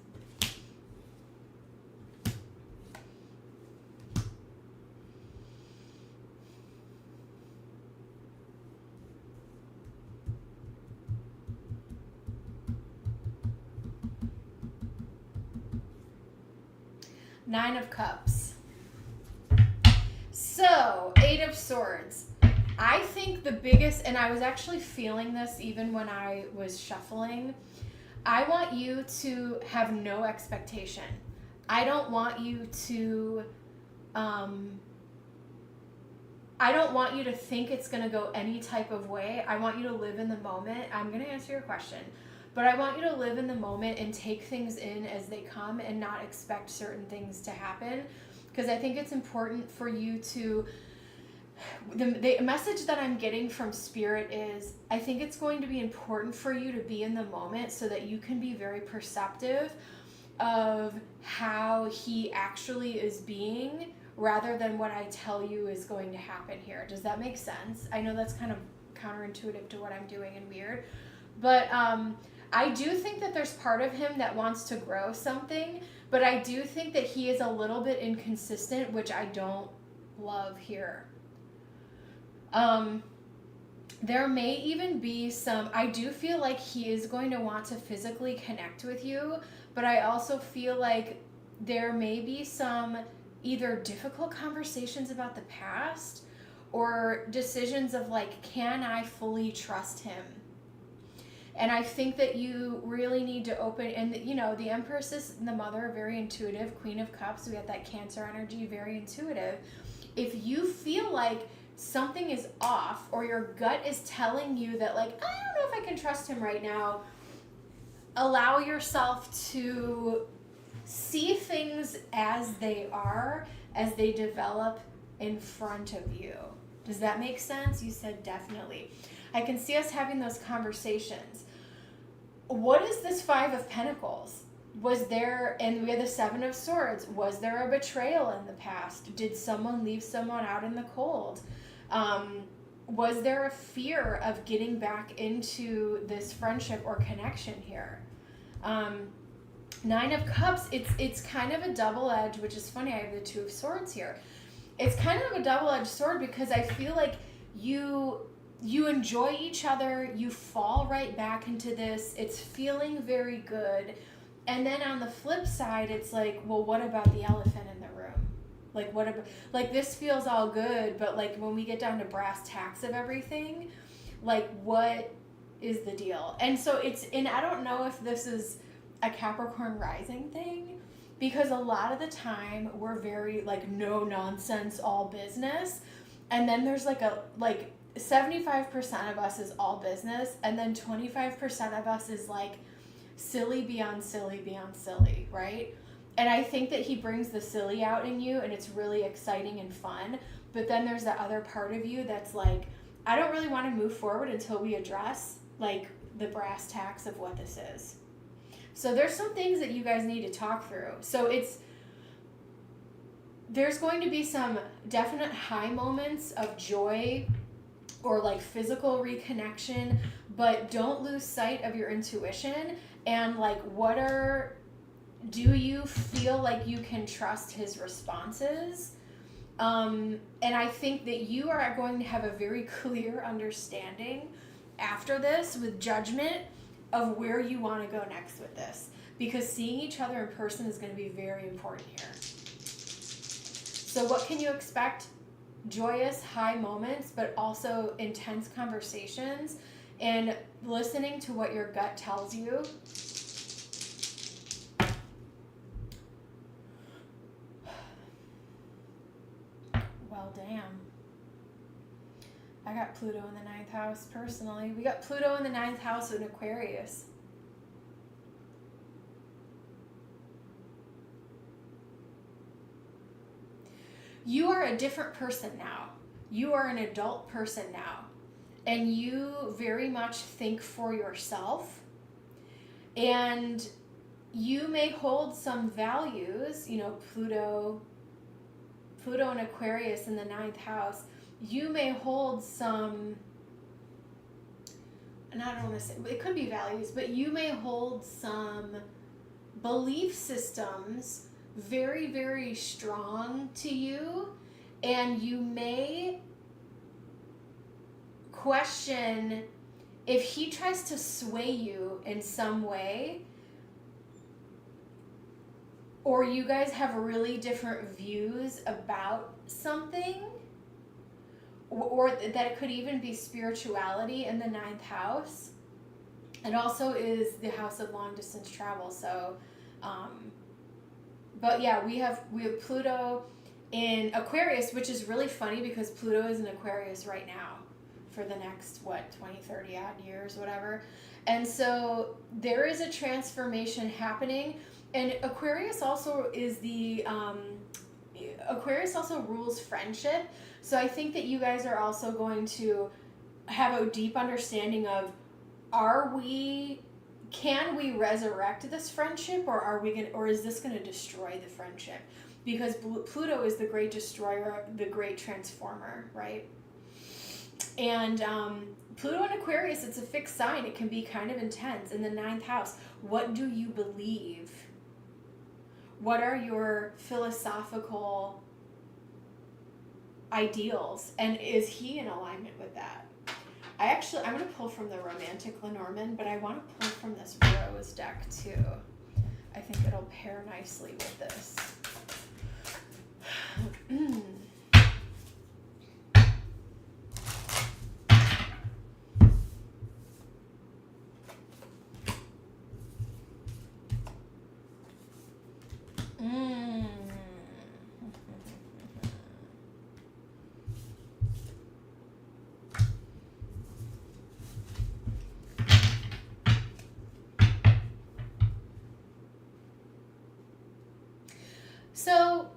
Nine of Cups. So, 8 of Swords. I think the biggest, and I was actually feeling this even when I was shuffling, I want you to have no expectation. I don't want you to think it's going to go any type of way. I want you to live in the moment. I'm going to answer your question, but I want you to live in the moment and take things in as they come and not expect certain things to happen, because I think it's important for you to, the message that I'm getting from Spirit is, I think it's going to be important for you to be in the moment so that you can be very perceptive of how he actually is being rather than what I tell you is going to happen here. Does that make sense? I know that's kind of counterintuitive to what I'm doing and weird, but I do think that there's part of him that wants to grow something, but I do think that he is a little bit inconsistent, which I don't love here. There may even be some, I do feel like he is going to want to physically connect with you, but I also feel like there may be some either difficult conversations about the past or decisions of like, can I fully trust him? And I think that you really need to open, and you know, the Empress is the mother, very intuitive, Queen of Cups, we got that Cancer energy, very intuitive. If you feel like something is off or your gut is telling you that like, I don't know if I can trust him right now, allow yourself to see things as they are, as they develop in front of you. Does that make sense? You said definitely. I can see us having those conversations. What is this Five of Pentacles? Was there, and we had the Seven of Swords, was there a betrayal in the past? Did someone leave someone out in the cold? Was there a fear of getting back into this friendship or connection here? Nine of Cups, it's kind of a double edge, which is funny, I have the Two of Swords here. It's kind of a double-edged sword because I feel like you enjoy each other, you fall right back into this, it's feeling very good. And then on the flip side, it's like, well, what about the elephant in the room? Like, what about, like, this feels all good, but like when we get down to brass tacks of everything, like, what is the deal? And so and I don't know if this is a Capricorn rising thing, because a lot of the time we're very like no nonsense, all business. And then there's like 75% of us is all business, and then 25% of us is like silly beyond silly beyond silly, right? And I think that he brings the silly out in you, and it's really exciting and fun. But then there's that other part of you that's like, I don't really want to move forward until we address like the brass tacks of what this is. So there's some things that you guys need to talk through. So there's going to be some definite high moments of joy or like physical reconnection, but don't lose sight of your intuition and like do you feel like you can trust his responses? And I think that you are going to have a very clear understanding after this with judgment of where you want to go next with this, because seeing each other in person is going to be very important here. So what can you expect? Joyous, high moments, but also intense conversations and listening to what your gut tells you. Well, damn. I got Pluto in the 9th house personally. We got Pluto in the 9th house in Aquarius. You are a different person now. You are an adult person now. And you very much think for yourself. And you may hold some values, you know, Pluto and Aquarius in the 9th house. You may hold some, and I don't want to say, it could be values, but you may hold some belief systems very, very strong to you, and you may question if he tries to sway you in some way, or you guys have really different views about something, or that it could even be spirituality in the 9th house. It also is the house of long distance travel. So, but yeah, we have Pluto in Aquarius, which is really funny because Pluto is in Aquarius right now for the next, 20, 30 odd years, whatever. And so there is a transformation happening. And Aquarius also is Aquarius also rules friendship. So I think that you guys are also going to have a deep understanding of, are we can we resurrect this friendship, or are we gonna, or is this gonna destroy the friendship? Because Pluto is the great destroyer, the great transformer, right? And Pluto in Aquarius, it's a fixed sign. It can be kind of intense. In the 9th house, what do you believe? What are your philosophical ideals? And is he in alignment with that? I'm going to pull from the Romantic Lenormand, but I want to pull from this Rose deck too. I think it'll pair nicely with this. So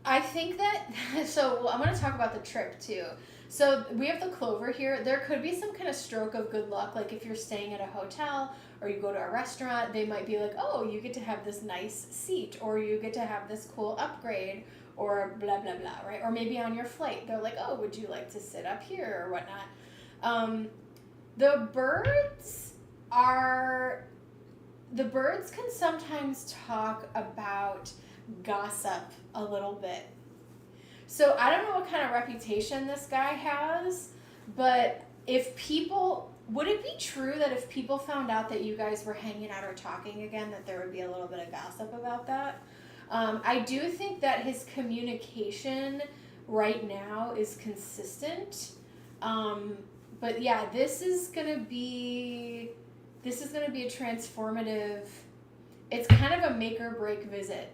I think that, I'm going to talk about the trip too. So we have the Clover here. There could be some kind of stroke of good luck. Like if you're staying at a hotel or you go to a restaurant, they might be like, oh, you get to have this nice seat, or you get to have this cool upgrade, or blah, blah, blah, right? Or maybe on your flight, they're like, oh, would you like to sit up here or whatnot? The birds can sometimes talk about gossip a little bit. So I don't know what kind of reputation this guy has, but would it be true that if people found out that you guys were hanging out or talking again, that there would be a little bit of gossip about that? I do think that his communication right now is consistent. But yeah, this is gonna be a transformative, it's kind of a make or break visit.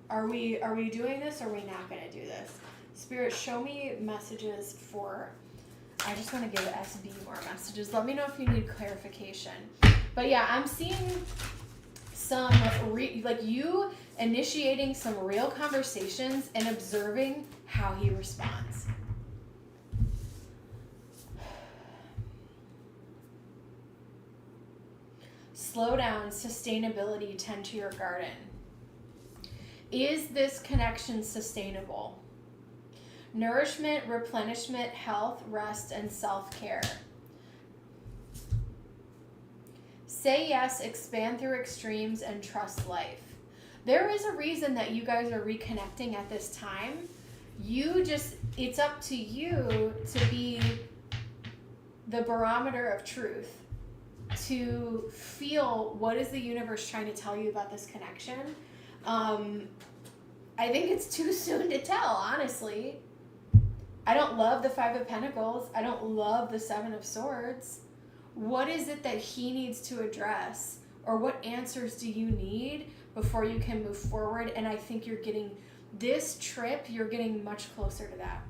Are we doing this, or are we not going to do this? Spirit, show me messages for, I just want to give SB more messages. Let me know if you need clarification. But yeah, I'm seeing some, like you initiating some real conversations and observing how he responds. Slow down, sustainability, tend to your garden. Is this connection sustainable? Nourishment, replenishment, health, rest, and self-care. Say yes, expand through extremes, and trust life. There is a reason that you guys are reconnecting at this time. It's up to you to be the barometer of truth, to feel what is the universe trying to tell you about this connection. I think it's too soon to tell, honestly. I don't love the 5 of Pentacles. I don't love the 7 of Swords. What is it that he needs to address? Or what answers do you need before you can move forward? And I think you're getting much closer to that.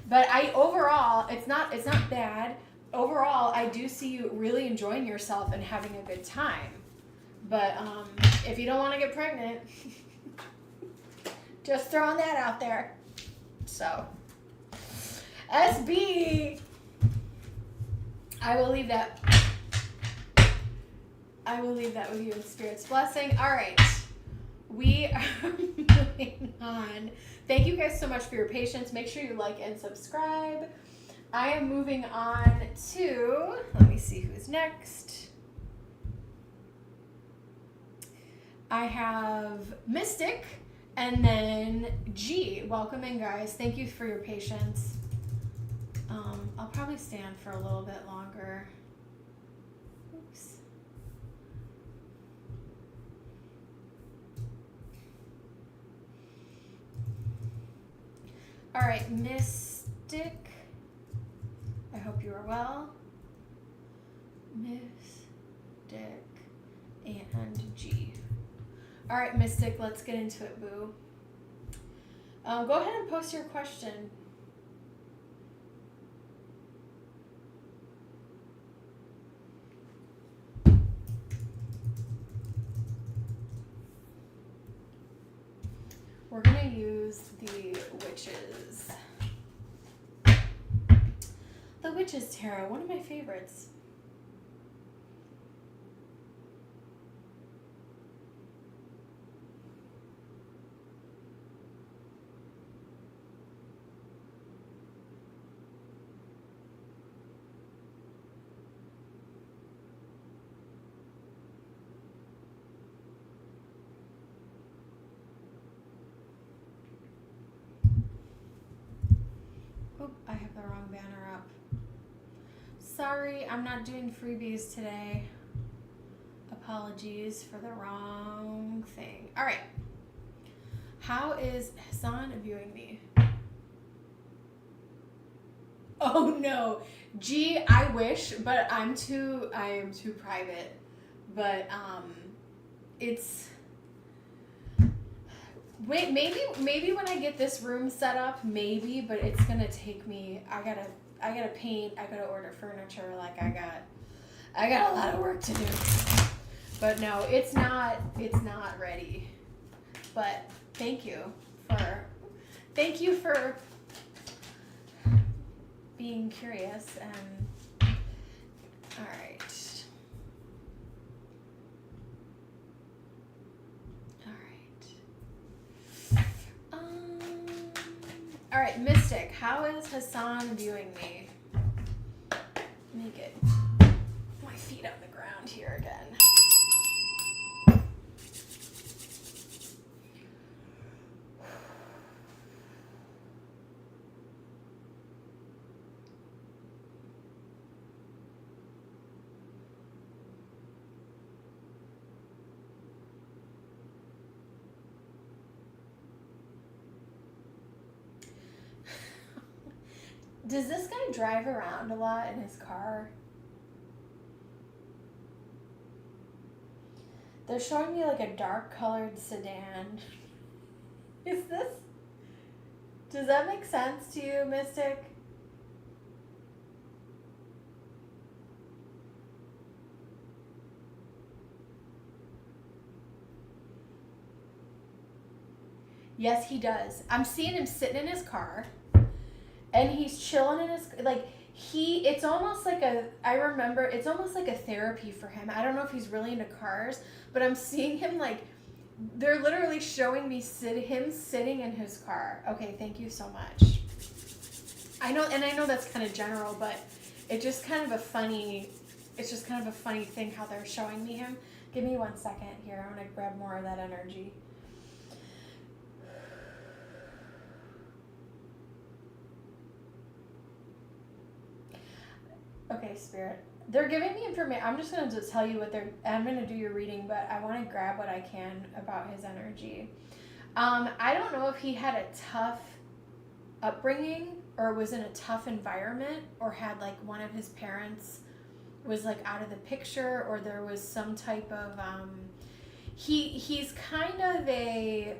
But overall, it's not bad. Overall, I do see you really enjoying yourself and having a good time. But if you don't want to get pregnant, just throwing that out there. So, SB, I will leave that with you in Spirit's blessing. All right, we are moving on. Thank you guys so much for your patience. Make sure you like and subscribe. I am moving on to, let me see who's next. I have Mystic and then G. Welcome in, guys. Thank you for your patience. I'll probably stand for a little bit longer. Oops. All right, Mystic. I hope you are well. Mystic and G. All right, Mystic, let's get into it, boo. Go ahead and post your question. We're going to use the Witches. The Witches Tarot, one of my favorites. Sorry, I'm not doing freebies today. Apologies for the wrong thing. All right. How is Hassan viewing me? Oh no. Gee, I wish, but I am too private. But it's wait, maybe when I get this room set up, maybe, but it's gonna take me. I gotta paint, I gotta order furniture, like I got a lot of work to do. But no, it's not ready. But thank you for being curious. And all right. All right, Mystic, how is Hassan viewing me? Let me get my feet on the ground here again. Does this guy drive around a lot in his car? They're showing me like a dark colored sedan. Does that make sense to you, Mystic? Yes, he does. I'm seeing him sitting in his car. And he's chilling in his, like, it's almost like it's almost like a therapy for him. I don't know if he's really into cars, but I'm seeing him, like, they're literally showing me him sitting in his car. Okay, thank you so much. I know that's kind of general, but it's just kind of a funny thing how they're showing me him. Give me 1 second here. I'm going to grab more of that energy. Okay, Spirit. They're giving me information. I'm just going to tell you I'm going to do your reading, but I want to grab what I can about his energy. I don't know if he had a tough upbringing or was in a tough environment or had like one of his parents was like out of the picture or there was some type of, he's kind of I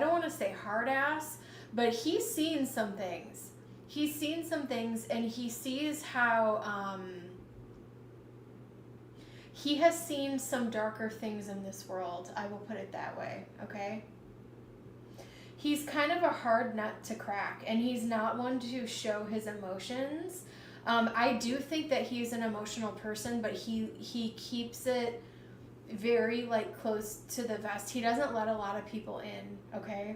don't want to say hard ass, but he's seen some things. He's seen some things and he sees how he has seen some darker things in this world. I will put it that way, okay? He's kind of a hard nut to crack and he's not one to show his emotions. I do think that he's an emotional person, but he keeps it very like close to the vest. He doesn't let a lot of people in, okay?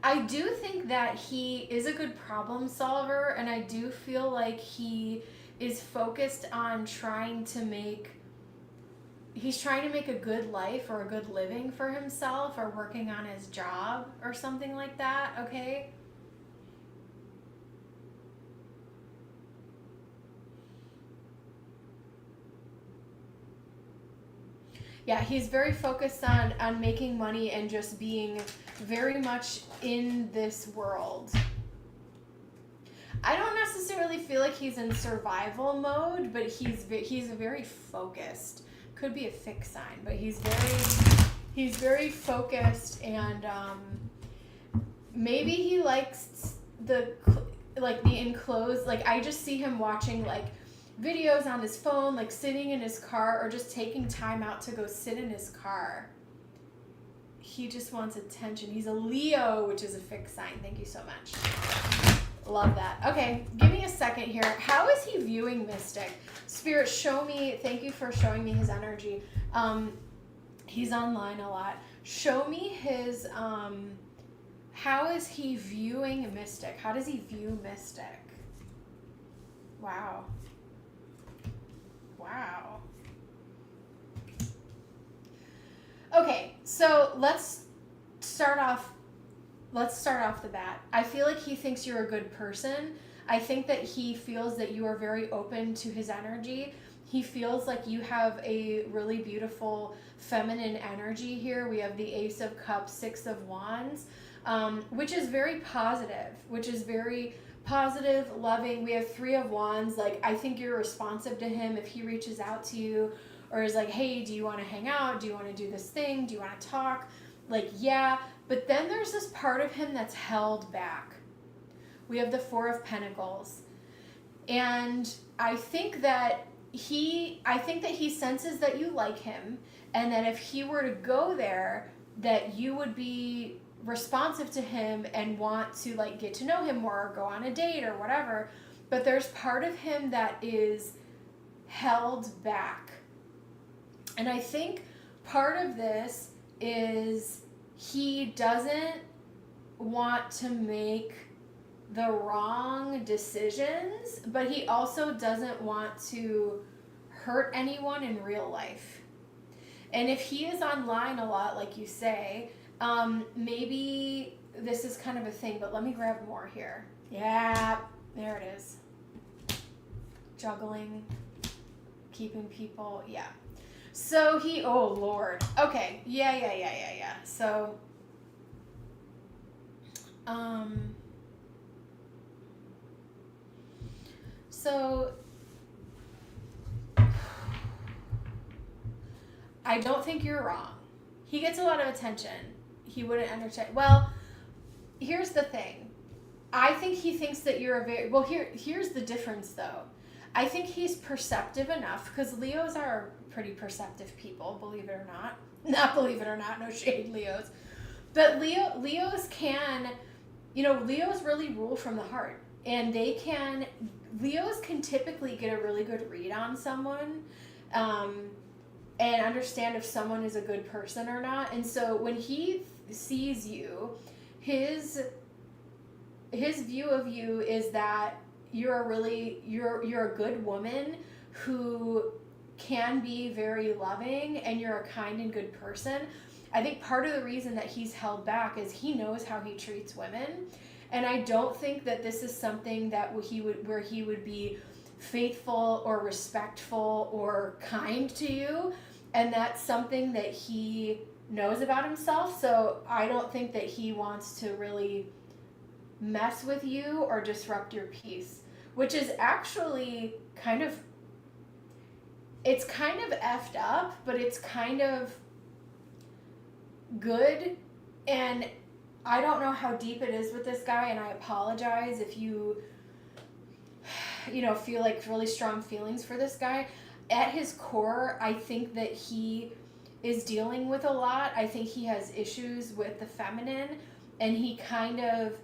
I do think that he is a good problem solver, and I do feel like he is focused on trying to make a good life or a good living for himself or working on his job or something like that, okay? Yeah, he's very focused on making money and just being very much in this world. I don't necessarily feel like he's in survival mode, but he's very focused. Could be a fixed sign, but he's very focused, and maybe he likes the enclosed. Like I just see him watching like videos on his phone, like sitting in his car or just taking time out to go sit in his car. He just wants attention. He's a Leo, which is a fixed sign. Thank you so much. Love that. Okay, give me a second here. How is he viewing Mystic? Spirit, show me. Thank you for showing me his energy. He's online a lot. Show me his, how is he viewing Mystic? How does he view Mystic? Wow. Wow. Okay, so let's start off the bat. I feel like he thinks you're a good person. I think that he feels that you are very open to his energy. He feels like you have a really beautiful feminine energy here. We have the Ace of Cups, Six of Wands, which is very positive, loving. We have Three of Wands. Like, I think you're responsive to him if he reaches out to you or is like, hey, do you want to hang out? Do you want to do this thing? Do you want to talk? Like, yeah. But then there's this part of him that's held back. We have the Four of Pentacles. And I think that he senses that you like him, and that if he were to go there, that you would be responsive to him and want to like get to know him more or go on a date or whatever. But there's part of him that is held back. And I think part of this is he doesn't want to make the wrong decisions, but he also doesn't want to hurt anyone in real life. And if he is online a lot, like you say, maybe this is kind of a thing, but let me grab more here. Yeah, there it is. Juggling, keeping people, yeah. So he, oh Lord. Okay, yeah. So, I don't think you're wrong. He gets a lot of attention. He wouldn't entertain. Well, here's the thing. I think he thinks that you're a very, well, here's the difference though. I think he's perceptive enough, because Leos are pretty perceptive people, believe it or not. Not believe it or not, no shade, Leos. But Leos can, Leos really rule from the heart. And Leos can typically get a really good read on someone, and understand if someone is a good person or not. And so when he sees you, his view of you is that you're a good woman who can be very loving, and you're a kind and good person. I think part of the reason that he's held back is he knows how he treats women. And I don't think that this is something that where he would be faithful or respectful or kind to you. And that's something that he knows about himself. So I don't think that he wants to really mess with you or disrupt your peace, which is actually it's kind of effed up, but it's kind of good. And I don't know how deep it is with this guy, and I apologize if you feel like really strong feelings for this guy. At his core, I think that he is dealing with a lot. I think he has issues with the feminine, and he kind of,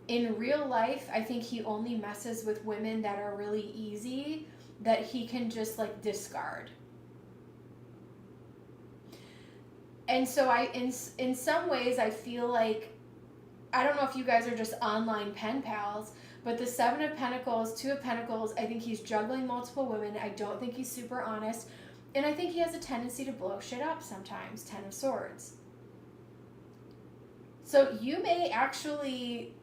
in real life, I think he only messes with women that are really easy, that he can just like discard. And so in some ways, I feel like, I don't know if you guys are just online pen pals, but the Seven of Pentacles, Two of Pentacles, I think he's juggling multiple women. I don't think he's super honest. And I think he has a tendency to blow shit up sometimes. Ten of Swords. So you may actually,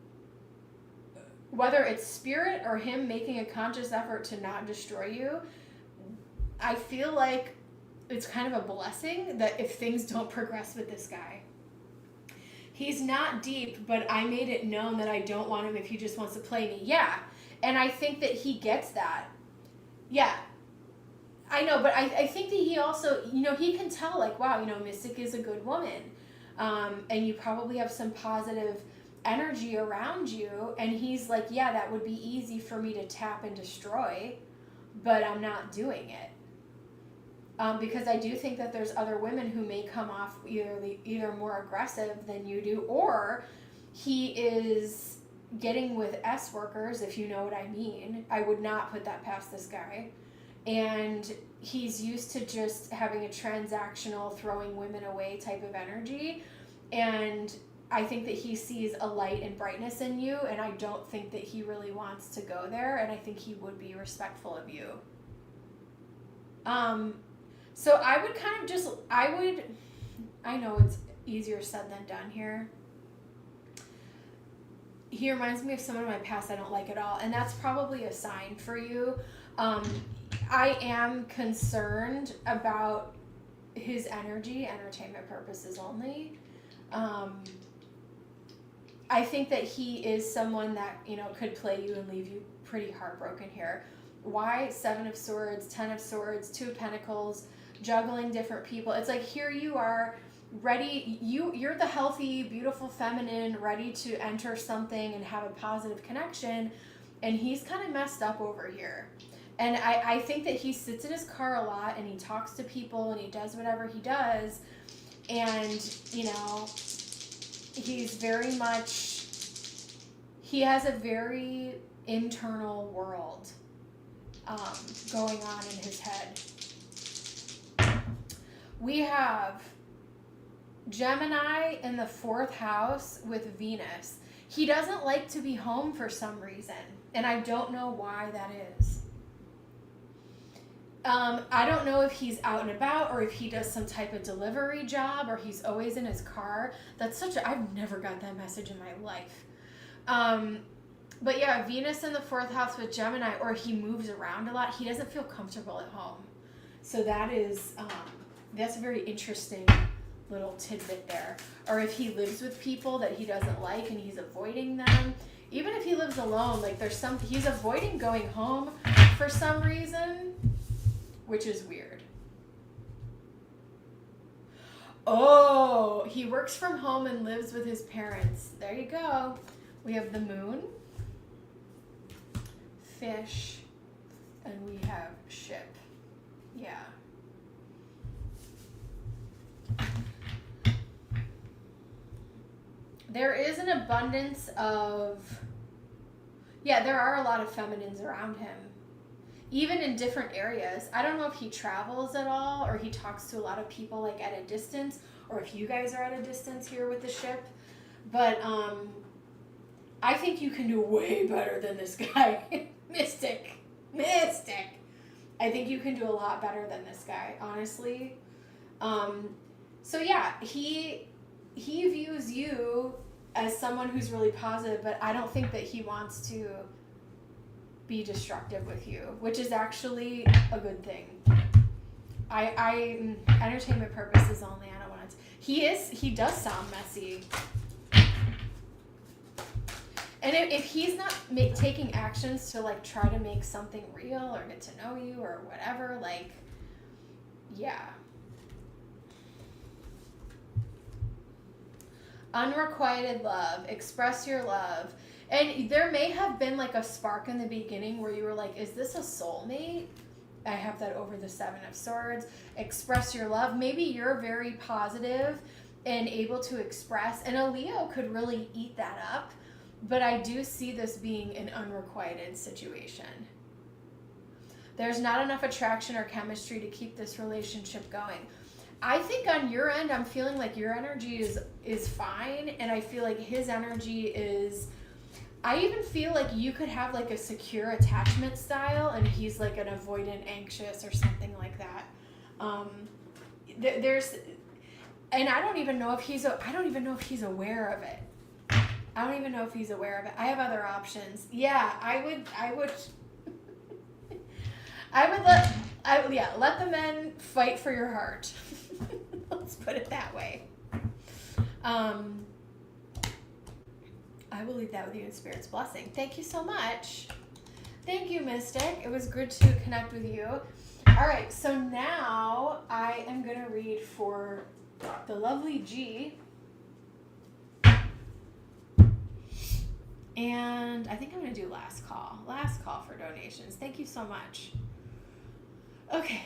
whether it's spirit or him making a conscious effort to not destroy you, I feel like it's kind of a blessing that if things don't progress with this guy. He's not deep, but I made it known that I don't want him if he just wants to play me. Yeah. And I think that he gets that. Yeah. I know, but I think that he also, he can tell, like, wow, Mystic is a good woman. And you probably have some positive energy around you. And he's like, yeah, that would be easy for me to tap and destroy, but I'm not doing it. Because I do think that there's other women who may come off either more aggressive than you do, or he is getting with S workers, if you know what I mean. I would not put that past this guy. And he's used to just having a transactional, throwing women away type of energy. And I think that he sees a light and brightness in you, and I don't think that he really wants to go there, and I think he would be respectful of you. So I would kind of I know it's easier said than done here. he reminds me of someone in my past I don't like at all. And that's probably a sign for you. I am concerned about his energy, entertainment purposes only. I think that he is someone that, you know, could play you and leave you pretty heartbroken here. Why 7 of Swords, 10 of Swords, 2 of Pentacles, juggling different people? It's like here you are ready, you're the healthy, beautiful feminine, ready to enter something and have a positive connection, and he's kind of messed up over here. And I think that he sits in his car a lot and he talks to people and he does whatever he does, and, you know, he's very much, he has a very internal world going on in his head. We have Gemini in the 4th house with Venus. He doesn't like to be home for some reason, and I don't know why that is. I don't know if he's out and about or if he does some type of delivery job or he's always in his car. That's such a, I've never got that message in my life. But yeah, Venus in the 4th house with Gemini, or he moves around a lot. He doesn't feel comfortable at home. So that is, that's a very interesting little tidbit there. Or if he lives with people that he doesn't like and he's avoiding them. Even if he lives alone, like there's some, he's avoiding going home for some reason, which is weird. Oh, he works from home and lives with his parents. There you go. We have the moon, fish, and we have ship. Yeah. There is an abundance of, yeah, there are a lot of feminines around him, even in different areas. I don't know if he travels at all or he talks to a lot of people like at a distance, or if you guys are at a distance here with the ship. But I think you can do way better than this guy. Mystic. I think you can do a lot better than this guy, honestly. So yeah, he views you as someone who's really positive, but I don't think that he wants to be destructive with you, which is actually a good thing. I entertainment purposes only. I don't want to. He does sound messy. And if he's not taking actions to like try to make something real or get to know you or whatever, like, yeah. Unrequited love. Express your love. And there may have been like a spark in the beginning where you were like, is this a soulmate? I have that over the 7 of Swords. Express your love. Maybe you're very positive and able to express, and a Leo could really eat that up. But I do see this being an unrequited situation. There's not enough attraction or chemistry to keep this relationship going. I think on your end, I'm feeling like your energy is fine, and I feel like his energy is, I even feel like you could have like a secure attachment style and he's like an avoidant, anxious or something like that. There's, and I don't even know if he's aware of it. I don't even know if he's aware of it. I have other options. Yeah, I would let the men fight for your heart. Let's put it that way. I will leave that with you in Spirit's blessing. Thank you so much. Thank you, Mystic. It was good to connect with you. All right, so now I am going to read for the lovely G. And I think I'm going to do last call. Last call for donations. Thank you so much. Okay.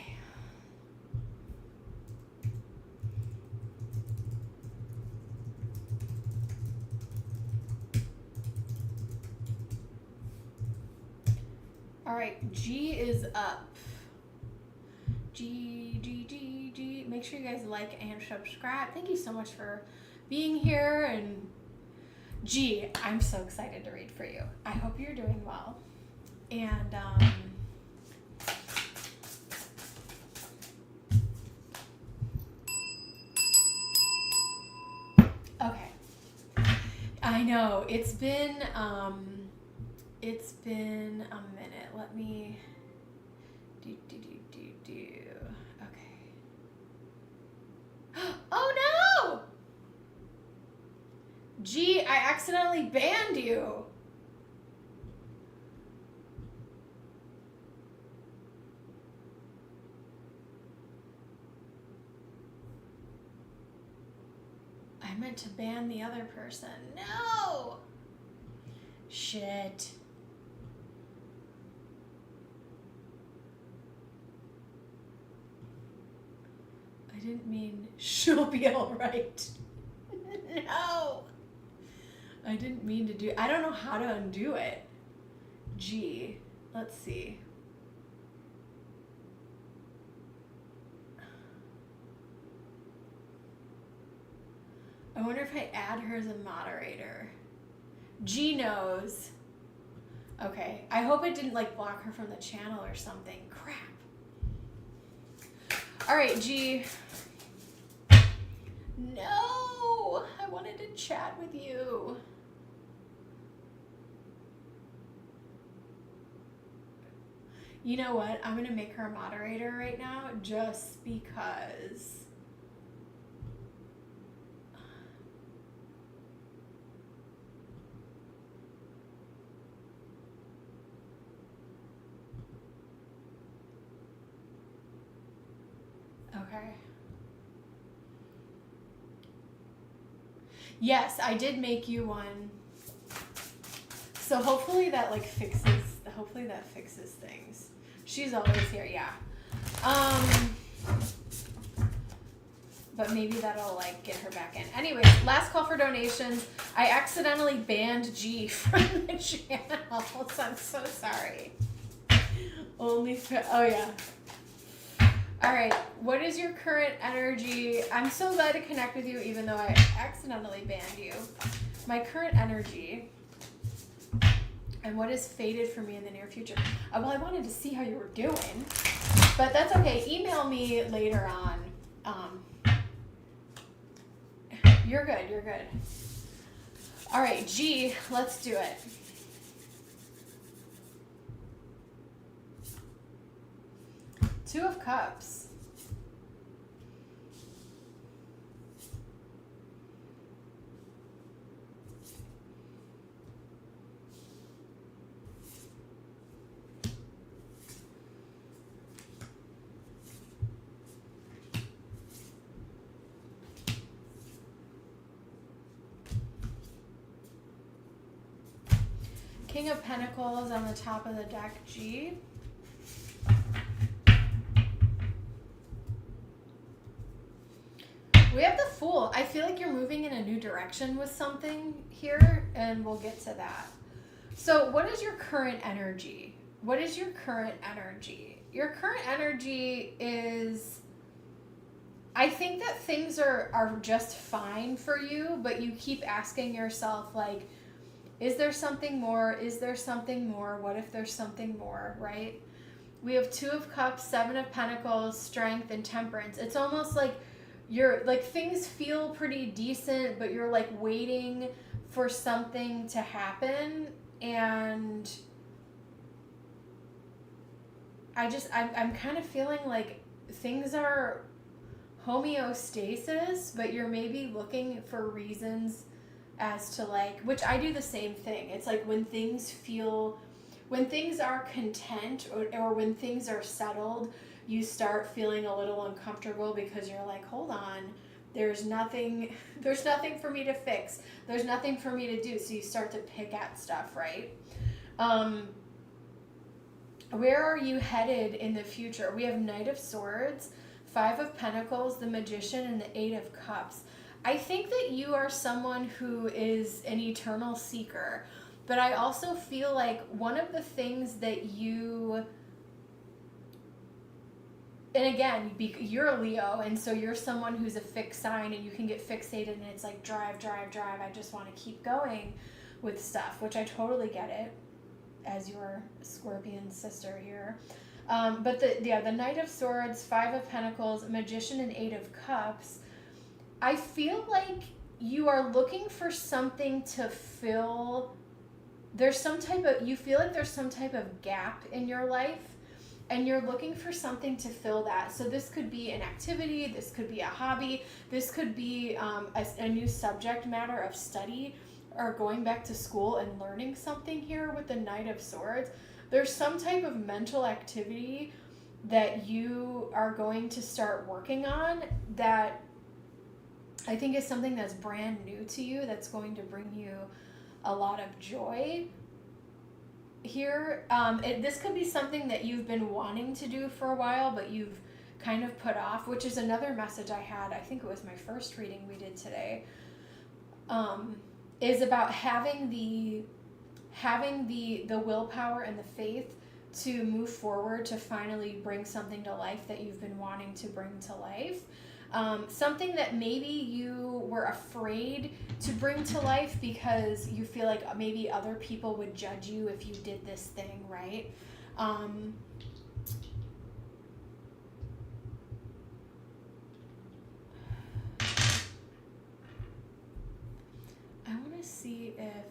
All right, G is up. G. Make sure you guys like and subscribe. Thank you so much for being here. And G, I'm so excited to read for you. I hope you're doing well. And okay. I know. know. It's been a minute. Let me do. Okay. Oh no! Gee, I accidentally banned you. I meant to ban the other person. No! Shit. I didn't mean she'll be alright. No! I didn't mean to do... I don't know how to undo it. Gee. Let's see. I wonder if I add her as a moderator. G knows. Okay. I hope it didn't like block her from the channel or something. Crap. All right, G. No, I wanted to chat with you. You know what? I'm gonna make her a moderator right now just because. Okay. Yes, I did make you one. So hopefully that fixes things. She's always here, yeah. But maybe that'll like get her back in. Anyways, last call for donations. I accidentally banned G from the channel, so I'm so sorry. Oh yeah. All right, what is your current energy? I'm so glad to connect with you, even though I accidentally banned you. My current energy, and what is fated for me in the near future? Well, I wanted to see how you were doing, but that's okay. Email me later on. You're good. All right, G, let's do it. Two of Cups. King of Pentacles on the top of the deck, G. We have the Fool. I feel like you're moving in a new direction with something here, and we'll get to that. So what is your current energy? What is your current energy? Your current energy is, I think that things are just fine for you, but you keep asking yourself, like, is there something more? Is there something more? What if there's something more, right? We have Two of Cups, Seven of Pentacles, Strength, and Temperance. It's almost like you're like things feel pretty decent, but you're like waiting for something to happen, and I'm kind of feeling like things are homeostasis, but you're maybe looking for reasons as to like, which I do the same thing. It's like when things are content or when things are settled, you start feeling a little uncomfortable because you're like, hold on, there's nothing for me to fix. There's nothing for me to do. So you start to pick at stuff, right? Where are you headed in the future? We have Knight of Swords, Five of Pentacles, the Magician, and the Eight of Cups. I think that you are someone who is an eternal seeker, but I also feel like one of the things that you, and again, you're a Leo, and so you're someone who's a fixed sign, and you can get fixated, and it's like drive. I just want to keep going with stuff, which I totally get it, as your Scorpion sister here. But the Knight of Swords, Five of Pentacles, Magician, and Eight of Cups, I feel like you are looking for something to fill. You feel like there's some type of gap in your life, and you're looking for something to fill that. So this could be an activity, this could be a hobby, this could be a new subject matter of study, or going back to school and learning something here with the Knight of Swords. There's some type of mental activity that you are going to start working on that I think is something that's brand new to you, that's going to bring you a lot of joy here. This could be something that you've been wanting to do for a while, but you've kind of put off, which is another message I had. I think it was my first reading we did today. Is about having the willpower and the faith to move forward, to finally bring something to life that you've been wanting to bring to life. Something that maybe you were afraid to bring to life because you feel like maybe other people would judge you if you did this thing, right? I want to see if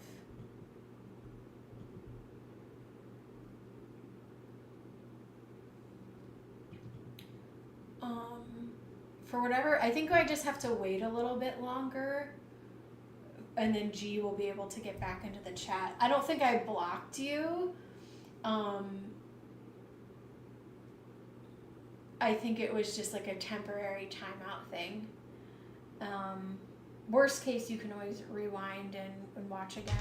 for whatever, I think I just have to wait a little bit longer, and then G will be able to get back into the chat. I don't think I blocked you. I think it was just like a temporary timeout thing. Worst case, you can always rewind and watch again.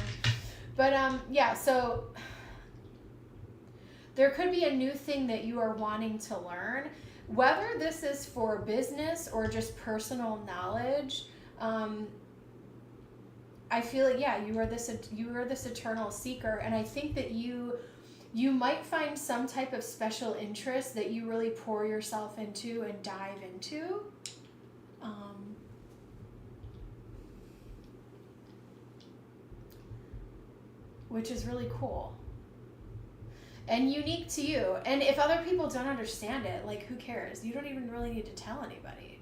But yeah, so there could be a new thing that you are wanting to learn. Whether this is for business or just personal knowledge, I feel like, yeah, you are this eternal seeker, and I think that you might find some type of special interest that you really pour yourself into and dive into. Which is really cool. And unique to you. And if other people don't understand it, like, who cares? You don't even really need to tell anybody.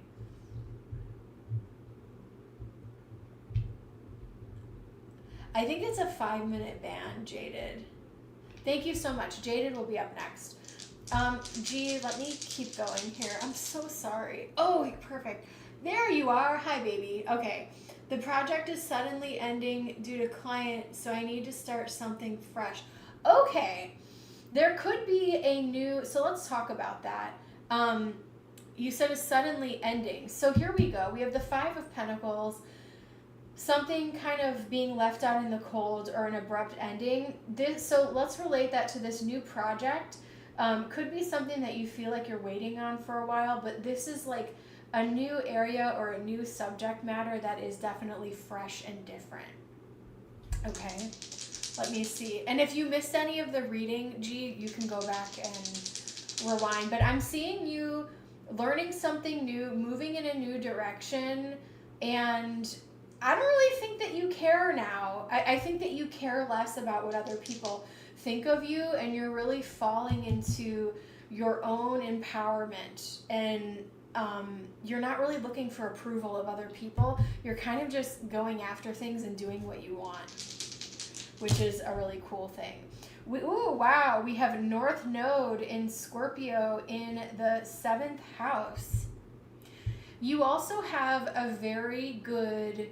I think it's a 5-minute ban, Jaded. Thank you so much. Jaded will be up next. G, let me keep going here. I'm so sorry. Oh, perfect. There you are. Hi, baby. Okay. The project is suddenly ending due to client, so I need to start something fresh. Okay. There could be a new, so let's talk about that. You said it's suddenly ending. So here we go. We have the 5 of Pentacles, something kind of being left out in the cold or an abrupt ending. So let's relate that to this new project. Could be something that you feel like you're waiting on for a while, but this is like a new area or a new subject matter that is definitely fresh and different. Okay. Let me see. And if you missed any of the reading, G, you can go back and rewind. But I'm seeing you learning something new, moving in a new direction. And I don't really think that you care now. I think that you care less about what other people think of you. And you're really falling into your own empowerment. And you're not really looking for approval of other people. You're kind of just going after things and doing what you want, which is a really cool thing. Wow, we have North Node in Scorpio in the 7th house. You also have a very good,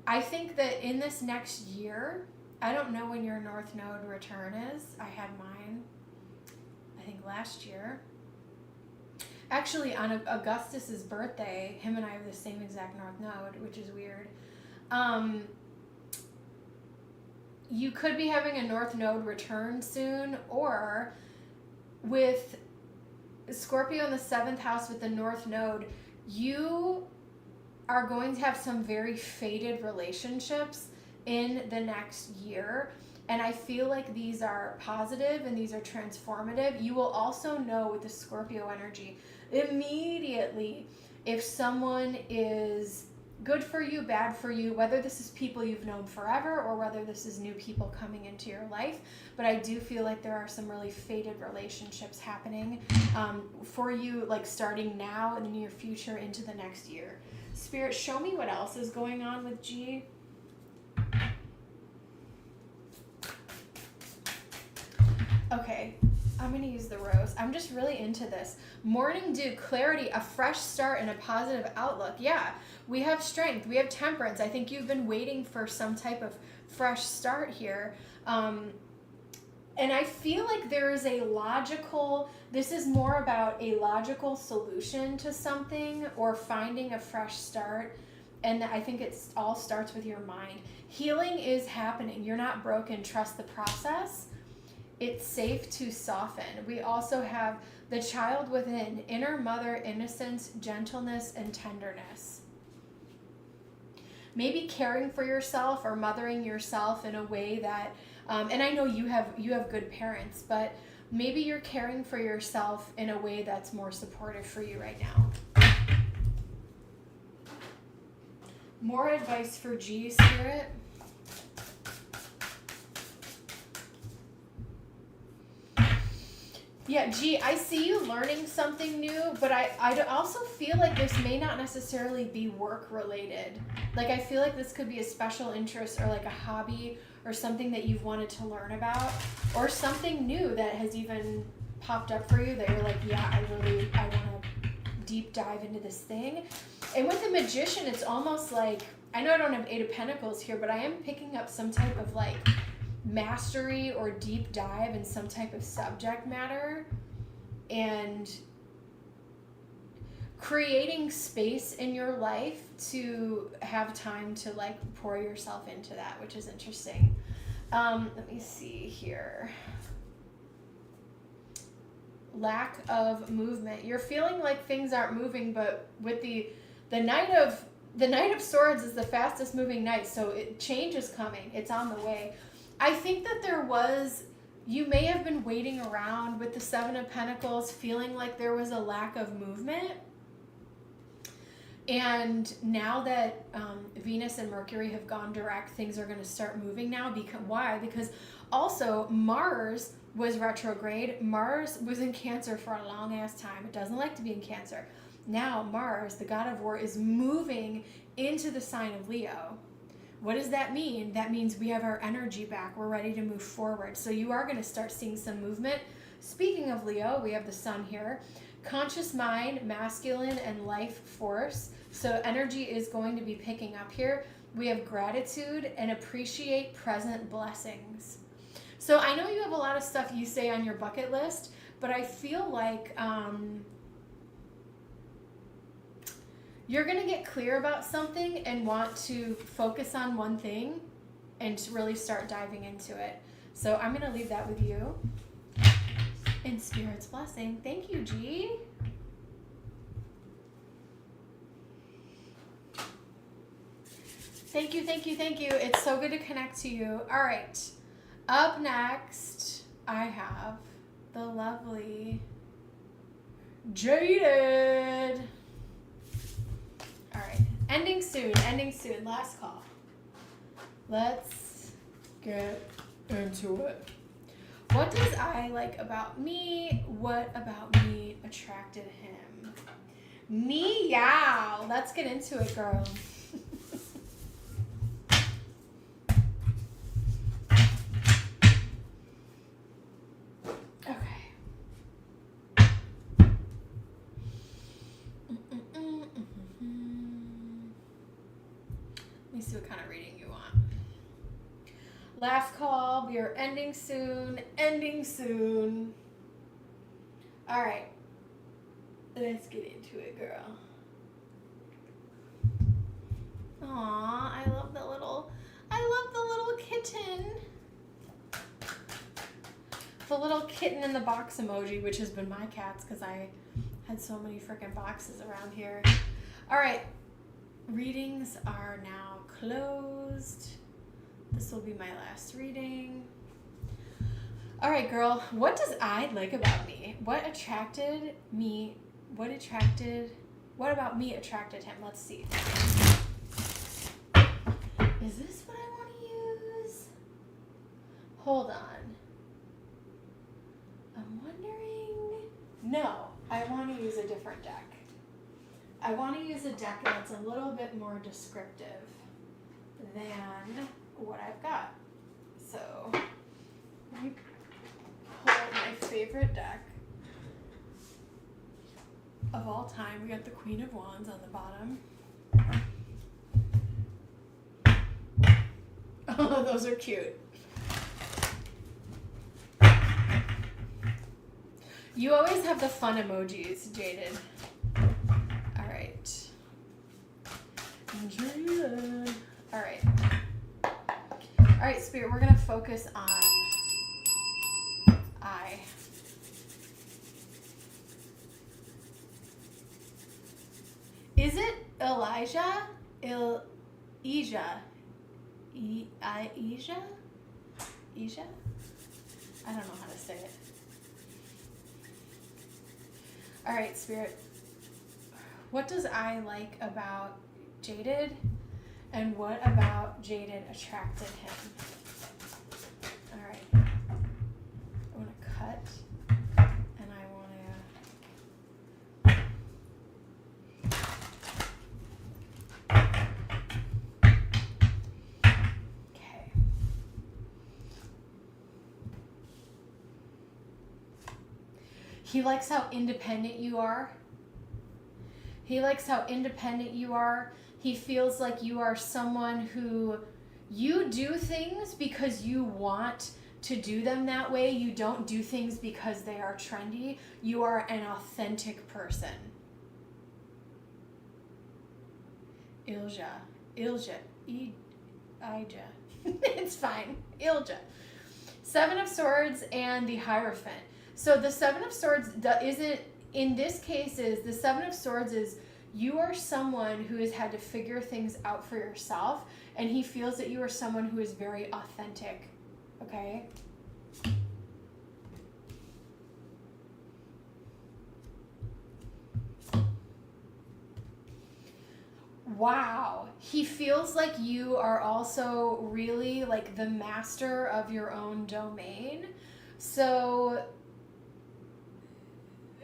I think that in this next year, I don't know when your North Node return is. I had mine, I think last year. Actually, on Augustus's birthday, him and I have the same exact North Node, which is weird. You could be having a North Node return soon, or with Scorpio in the 7th house with the North Node, you are going to have some very fated relationships in the next year. And I feel like these are positive and these are transformative. You will also know with the Scorpio energy immediately if someone is good for you, bad for you, whether this is people you've known forever or whether this is new people coming into your life. But I do feel like there are some really fated relationships happening for you, like starting now in the near future into the next year. Spirit, show me what else is going on with G. Okay, I'm going to use the rose. I'm just really into this. Morning dew, clarity, a fresh start, and a positive outlook. Yeah, we have strength. We have temperance. I think you've been waiting for some type of fresh start here. And I feel like there is a logical, this is more about a logical solution to something or finding a fresh start. And I think it all starts with your mind. Healing is happening. You're not broken. Trust the process. It's safe to soften. We also have the child within, inner mother, innocence, gentleness, and tenderness. Maybe caring for yourself or mothering yourself in a way that, and I know you have good parents, but maybe you're caring for yourself in a way that's more supportive for you right now. More advice for G, Spirit. Yeah, G, I see you learning something new, but I also feel like this may not necessarily be work related. Like I feel like this could be a special interest or like a hobby or something that you've wanted to learn about or something new that has even popped up for you that you're like, yeah, I want to deep dive into this thing. And with the Magician, it's almost like, I know I don't have 8 of Pentacles here, but I am picking up some type of like mastery or deep dive in some type of subject matter and creating space in your life to have time to like pour yourself into that, which is interesting. Let me see here. Lack of movement. You're feeling like things aren't moving, but with the Knight of Swords is the fastest moving knight, so change is coming. It's on the way. I think that you may have been waiting around with the 7 of Pentacles, feeling like there was a lack of movement. And now that Venus and Mercury have gone direct, things are going to start moving now. Why? Because also Mars was retrograde. Mars was in Cancer for a long ass time. It doesn't like to be in Cancer. Now Mars, the god of war, is moving into the sign of Leo. What does that mean? That means we have our energy back. We're ready to move forward. So you are going to start seeing some movement. Speaking of Leo, we have the sun here. Conscious mind, masculine, and life force. So energy is going to be picking up here. We have gratitude and appreciate present blessings. So I know you have a lot of stuff you say on your bucket list, but I feel like you're going to get clear about something and want to focus on one thing and to really start diving into it. So I'm going to leave that with you. In Spirit's blessing. Thank you, G. Thank you, thank you, thank you. It's so good to connect to you. All right. Up next, I have the lovely Jaded. All right, ending soon, last call. Let's get into it. What does I like about me? What about me attracted him? Meow. Let's get into it, girl. Let me see what kind of reading you want. Last call. We are ending soon. All right. Let's get into it, girl. Aw, I love the little kitten. The little kitten in the box emoji, which has been my cat's because I had so many freaking boxes around here. All right. Readings are now closed. This will be my last reading. All right, girl. What does I like about me? What attracted me? What about me attracted him? Let's see. Is this what I want to use? Hold on. I'm wondering. No, I want to use a different deck. I want to use a deck that's a little bit more descriptive than what I've got. So, let me pull out my favorite deck of all time. We got the Queen of Wands on the bottom. Oh, those are cute. You always have the fun emojis, Jaded. All right. Jaded. All right. All right, Spirit, we're going to focus on I. Is it Elijah? Elijah? Aisha? Isha? I don't know how to say it. All right, Spirit. What does I like about Jaded? And what about Jaded attracted him? All right. I want to cut. And I want to... Okay. He likes how independent you are. He likes how independent you are. He feels like you are someone who you do things because you want to do them that way. You don't do things because they are trendy. You are an authentic person. Ilja. It's fine. Ilja. Seven of Swords and the Hierophant. So the Seven of Swords isn't, in this case, is the Seven of Swords is you are someone who has had to figure things out for yourself, and he feels that you are someone who is very authentic. Okay? Wow. He feels like you are also really like the master of your own domain. So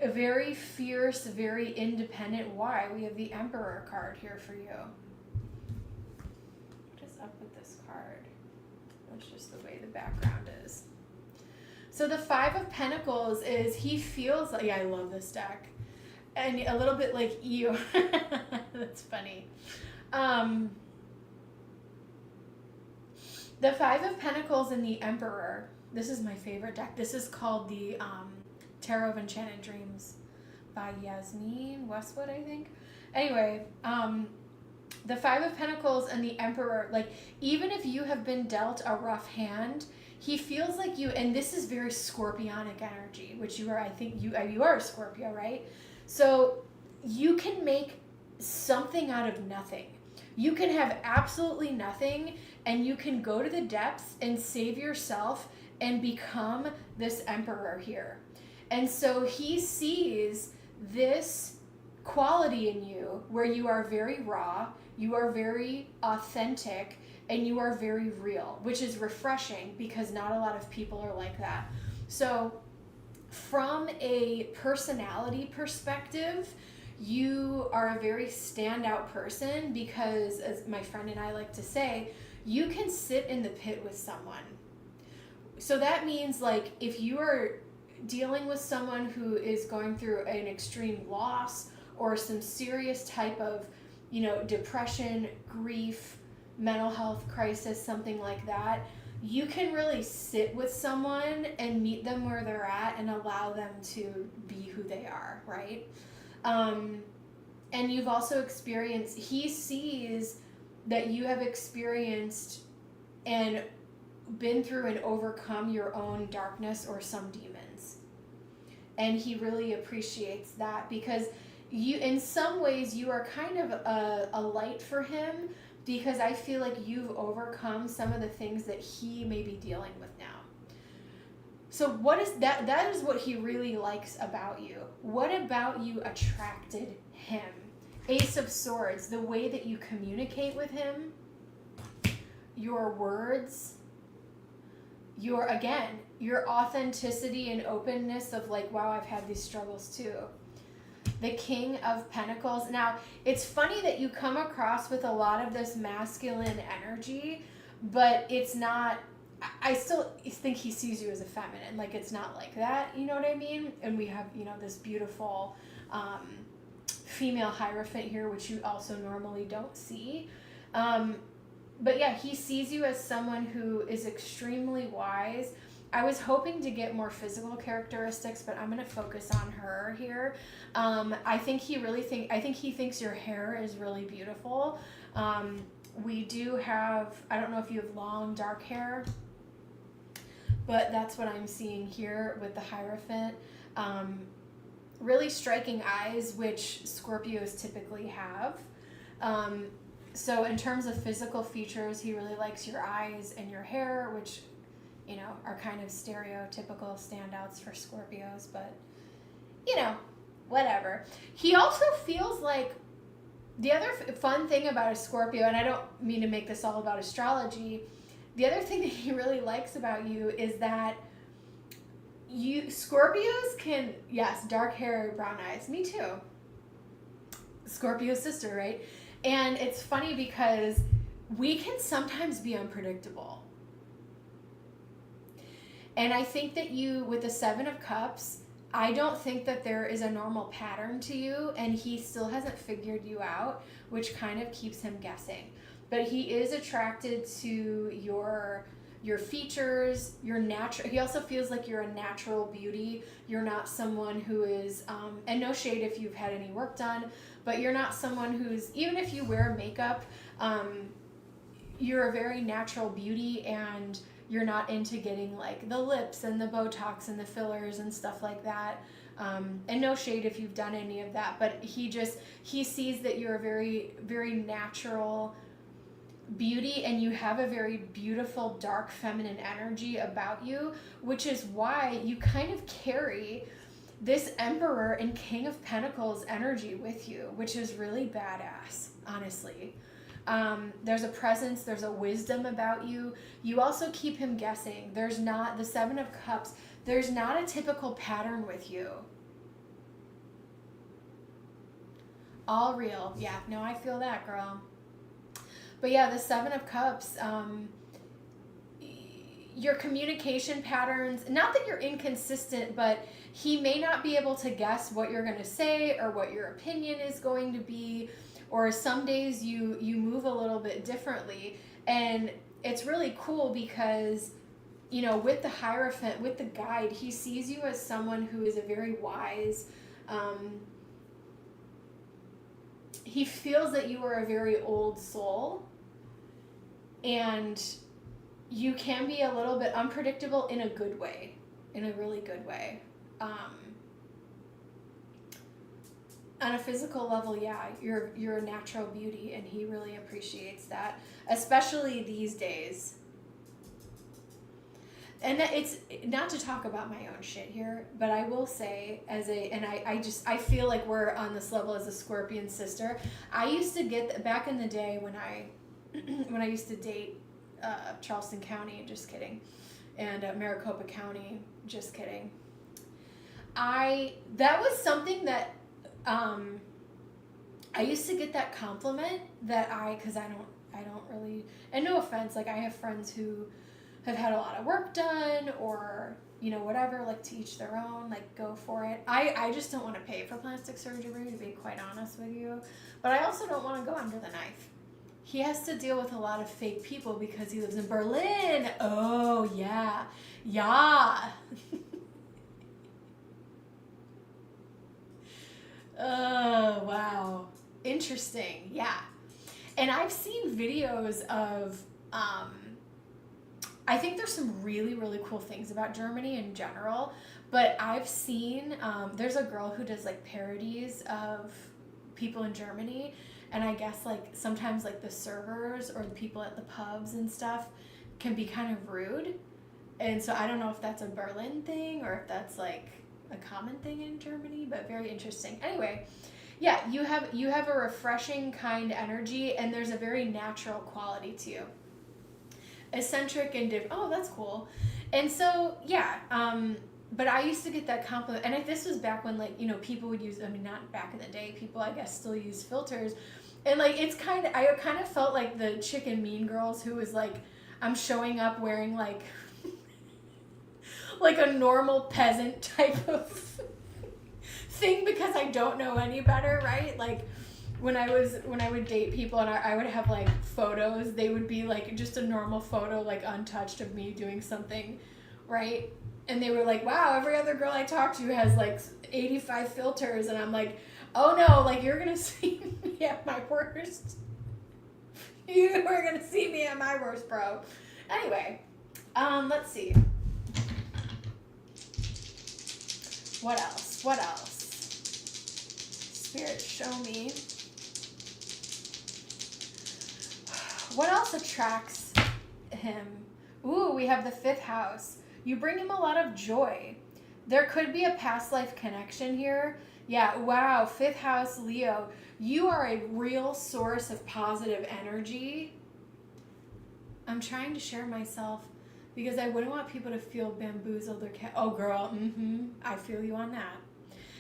a very fierce, very independent. Why? We have the Emperor card here for you. What is up with this card? That's just the way the background is. So the Five of Pentacles is he feels like, yeah, I love this deck. And a little bit like you. That's funny. The Five of Pentacles and the Emperor. This is my favorite deck. This is called the Tarot of Enchanted Dreams by Yasmin Westwood, I think. Anyway, the Five of Pentacles and the Emperor, like, even if you have been dealt a rough hand, he feels like you, and this is very Scorpionic energy, which you are, I think you are a Scorpio, right? So you can make something out of nothing. You can have absolutely nothing, and you can go to the depths and save yourself and become this Emperor here. And so he sees this quality in you where you are very raw, you are very authentic, and you are very real, which is refreshing because not a lot of people are like that. So from a personality perspective, you are a very standout person because, as my friend and I like to say, you can sit in the pit with someone. So that means, like, if you are dealing with someone who is going through an extreme loss or some serious type of, depression, grief, mental health crisis, something like that, you can really sit with someone and meet them where they're at and allow them to be who they are, right? And you've also experienced, he sees that you have experienced and been through and overcome your own darkness or some demons. And he really appreciates that because you, in some ways, you are kind of a light for him because I feel like you've overcome some of the things that he may be dealing with now. So what is that? That is what he really likes about you. What about you attracted him? Ace of Swords, the way that you communicate with him. your words, your authenticity and openness of like, wow, I've had these struggles too. The King of Pentacles. Now, it's funny that you come across with a lot of this masculine energy, but it's not, I still think he sees you as a feminine. Like, it's not like that, you know what I mean? And we have, you know, this beautiful female Hierophant here, which you also normally don't see. But yeah, he sees you as someone who is extremely wise. I was hoping to get more physical characteristics, but I'm going to focus on her here. I think he thinks your hair is really beautiful. We do have, I don't know if you have long, dark hair, but that's what I'm seeing here with the Hierophant. Really striking eyes, which Scorpios typically have. So in terms of physical features, he really likes your eyes and your hair, which, you know, are kind of stereotypical standouts for Scorpios, but, you know, whatever. He also feels like, the other fun thing about a Scorpio, and I don't mean to make this all about astrology, the other thing that he really likes about you is that Scorpios can, yes, dark hair, brown eyes, me too. Scorpio sister, right? And it's funny because we can sometimes be unpredictable. And I think that you, with the Seven of Cups, I don't think that there is a normal pattern to you, and he still hasn't figured you out, which kind of keeps him guessing. But he is attracted to your features, your natural. He also feels like you're a natural beauty. You're not someone who is, and no shade if you've had any work done, but you're not someone who's, even if you wear makeup, you're a very natural beauty, and you're not into getting like the lips and the Botox and the fillers and stuff like that. And no shade if you've done any of that, but he sees that you're a very, very natural beauty, and you have a very beautiful, dark, feminine energy about you, which is why you kind of carry this Emperor and King of Pentacles energy with you, which is really badass, honestly. There's a presence, there's a wisdom about you. You also keep him guessing. There's not, the Seven of Cups, there's not a typical pattern with you. All real. Yeah, no, I feel that, girl. But yeah, the Seven of Cups, your communication patterns, not that you're inconsistent, but he may not be able to guess what you're going to say or what your opinion is going to be, or some days you move a little bit differently. And it's really cool because, you know, with the Hierophant, with the guide, he sees you as someone who is a very wise, he feels that you are a very old soul, and you can be a little bit unpredictable in a good way, in a really good way. On a physical level, yeah, you're a natural beauty, and he really appreciates that, especially these days. And it's not to talk about my own shit here, but I will say, I feel like we're on this level as a Scorpion sister. I used to get, back in the day when I used to date Charleston County, just kidding, and Maricopa County, just kidding. That was something that I used to get that compliment that because I don't really, and no offense, like I have friends who have had a lot of work done, or, you know, whatever, like to each their own, like go for it. I just don't want to pay for plastic surgery, to be quite honest with you, but I also don't want to go under the knife. He has to deal with a lot of fake people because he lives in Berlin. Oh, yeah. Yeah. Oh, wow. Interesting. Yeah. And I've seen videos of, I think there's some really, really cool things about Germany in general, but I've seen, there's a girl who does like parodies of people in Germany, and I guess like sometimes like the servers or the people at the pubs and stuff can be kind of rude. And so I don't know if that's a Berlin thing or if that's like a common thing in Germany, but very interesting. Anyway, yeah, you have a refreshing, kind energy, and there's a very natural quality to you. eccentric and different. Oh, that's cool. And so, yeah, but I used to get that compliment, and this was back when, like, you know, people would use, I mean, not back in the day, people, I guess, still use filters, and, like, I kind of felt like the chick in Mean Girls who was, like, I'm showing up wearing, like, like a normal peasant type of thing because I don't know any better, right? Like, when I would date people and I would have, like, photos, they would be, like, just a normal photo, like, untouched of me doing something, right? And they were like, wow, every other girl I talk to has, like, 85 filters. And I'm like, oh, no, like, you're going to see me at my worst. You are going to see me at my worst, bro. Anyway, let's see. What else? What else? Spirit, show me. What else attracts him? Ooh, we have the 5th house. You bring him a lot of joy. There could be a past life connection here. Yeah, wow, 5th house, Leo. You are a real source of positive energy. I'm trying to share myself because I wouldn't want people to feel bamboozled or oh, girl, I feel you on that.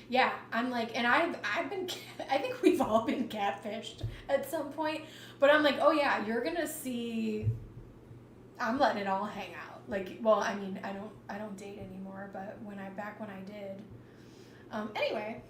Yeah, I'm like, and I think we've all been catfished at some point, but I'm like, oh yeah, you're gonna see, I'm letting it all hang out. Like, well, I mean, I don't date anymore, but back when I did. Anyway,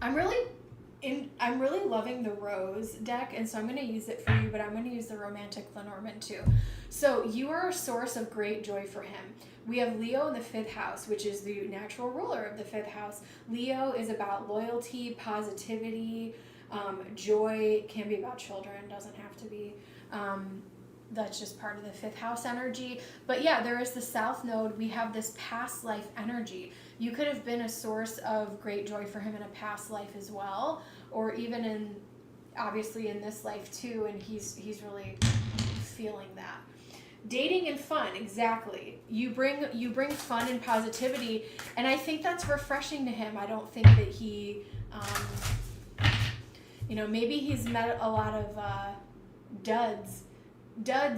I'm really loving the Rose deck, and so I'm going to use it for you, but I'm going to use the Romantic Lenormand too. So you are a source of great joy for him. We have Leo in the 5th house, which is the natural ruler of the 5th house. Leo is about loyalty, positivity, joy. Can be about children, doesn't have to be. That's just part of the 5th house energy. But yeah, there is the South Node. We have this past life energy. You could have been a source of great joy for him in a past life as well, or even obviously in this life too, and he's really feeling that. Dating and fun, exactly. You bring fun and positivity, and I think that's refreshing to him. I don't think that he, maybe he's met a lot of duds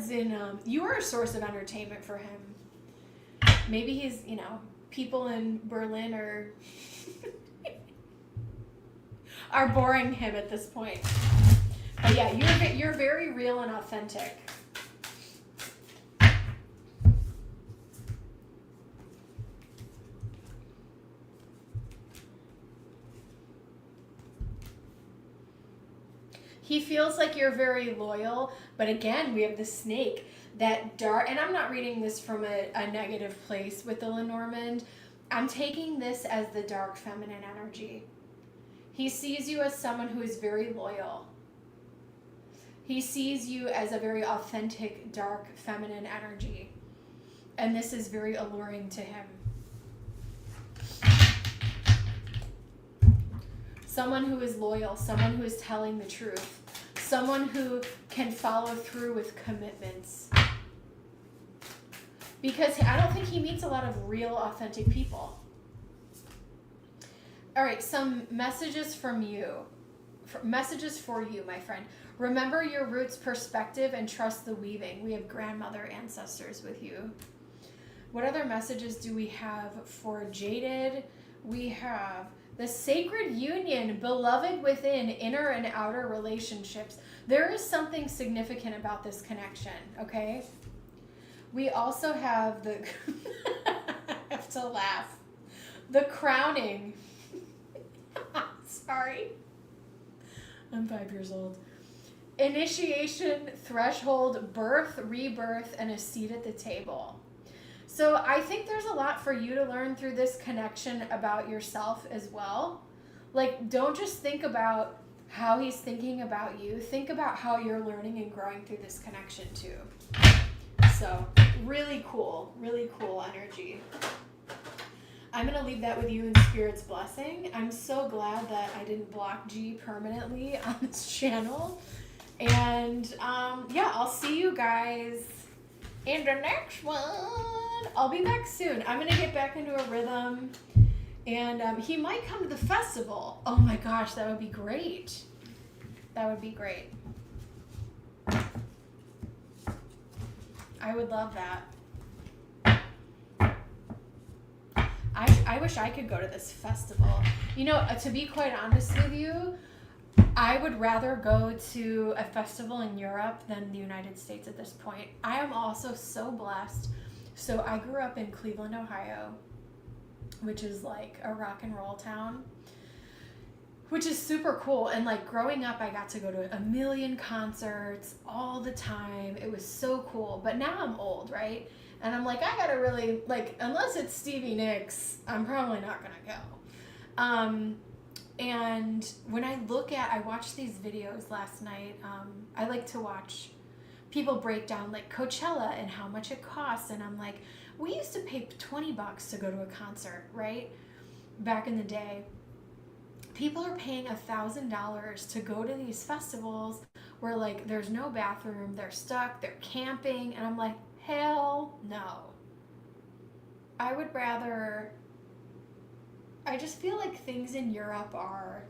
in, you are a source of entertainment for him. Maybe he's, people in Berlin are boring him at this point. But yeah, you're very real and authentic. He feels like you're very loyal, but again, we have the snake, that dark, and I'm not reading this from a negative place with the Lenormand. I'm taking this as the dark feminine energy. He sees you as someone who is very loyal. He sees you as a very authentic, dark feminine energy. And this is very alluring to him. Someone who is loyal, someone who is telling the truth, someone who can follow through with commitments. Because I don't think he meets a lot of real, authentic people. All right, some messages from you. Messages for you, my friend. Remember your roots, perspective, and trust the weaving. We have grandmother ancestors with you. What other messages do we have for Jaded? We have the sacred union, beloved within, inner and outer relationships. There is something significant about this connection, okay? We also have the, I have to laugh, the crowning. Sorry. I'm 5 years old. Initiation, threshold, birth, rebirth, and a seat at the table. So I think there's a lot for you to learn through this connection about yourself as well. Like, don't just think about how he's thinking about you. Think about how you're learning and growing through this connection too. So really cool energy. I'm going to leave that with you in Spirit's blessing. I'm so glad that I didn't block G permanently on this channel. And yeah, I'll see you guys in the next one. I'll be back soon. I'm going to get back into a rhythm. And he might come to the festival. Oh my gosh, that would be great. That would be great. I would love that. I wish I could go to this festival. You know, to be quite honest with you, I would rather go to a festival in Europe than the United States at this point. I am also so blessed. So I grew up in Cleveland, Ohio, which is like a rock and roll town, which is super cool. And like growing up, I got to go to a million concerts all the time. It was so cool. But now I'm old, right? And I'm like, I gotta really, like, unless it's Stevie Nicks, I'm probably not gonna go. And when I I watched these videos last night. I like to watch people break down like Coachella and how much it costs. And I'm like, we used to pay $20 to go to a concert, right? Back in the day. People are paying $1,000 to go to these festivals where like there's no bathroom, they're stuck, they're camping, and I'm like, hell no. I would rather. I just feel like things in Europe are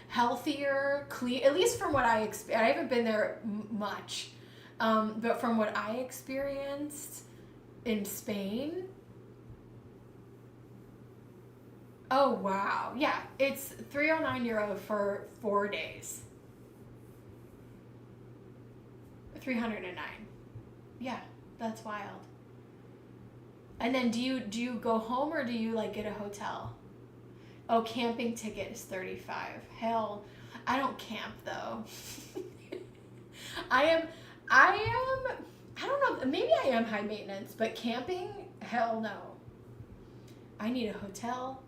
healthier, clean, at least from what I experienced. I haven't been there much, but from what I experienced in Spain. Oh, wow. Yeah, it's €309 for 4 days. 309. Yeah, that's wild. And then do you go home or do you like get a hotel? Oh, camping ticket is $35. Hell, I don't camp though. I don't know, maybe I am high maintenance, but camping, hell no. I need a hotel.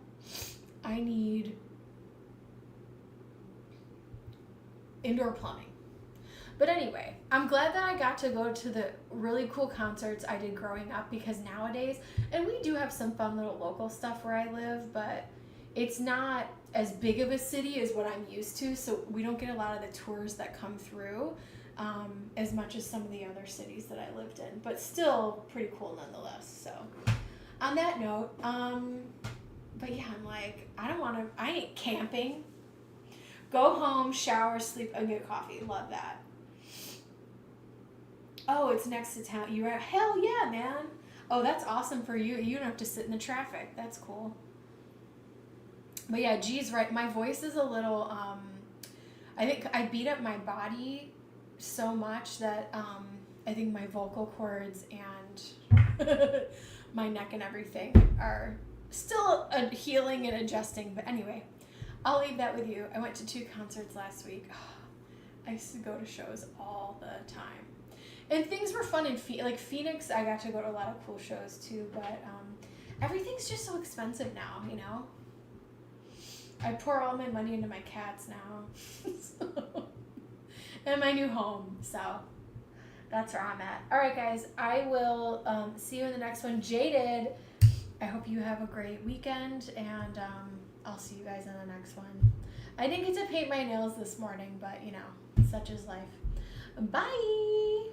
I need indoor plumbing. But anyway, I'm glad that I got to go to the really cool concerts I did growing up, because nowadays, and we do have some fun little local stuff where I live, but it's not as big of a city as what I'm used to, so we don't get a lot of the tours that come through as much as some of the other cities that I lived in, but still pretty cool nonetheless. So on that note, but yeah, I'm like, I ain't camping. Go home, shower, sleep, and get coffee. Love that. Oh, it's next to town. You're at, hell yeah, man. Oh, that's awesome for you. You don't have to sit in the traffic. That's cool. But yeah, G's right. My voice is a little, I think I beat up my body so much that I think my vocal cords and my neck and everything are still healing and adjusting. But anyway, I'll leave that with you. I went to 2 concerts last week. I used to go to shows all the time. And things were fun in Phoenix. I got to go to a lot of cool shows too, but everything's just so expensive now, you know? I pour all my money into my cats now. And my new home, so that's where I'm at. All right, guys, I will see you in the next one. Jaded, I hope you have a great weekend, and I'll see you guys in the next one. I didn't get to paint my nails this morning, but, you know, such is life. Bye!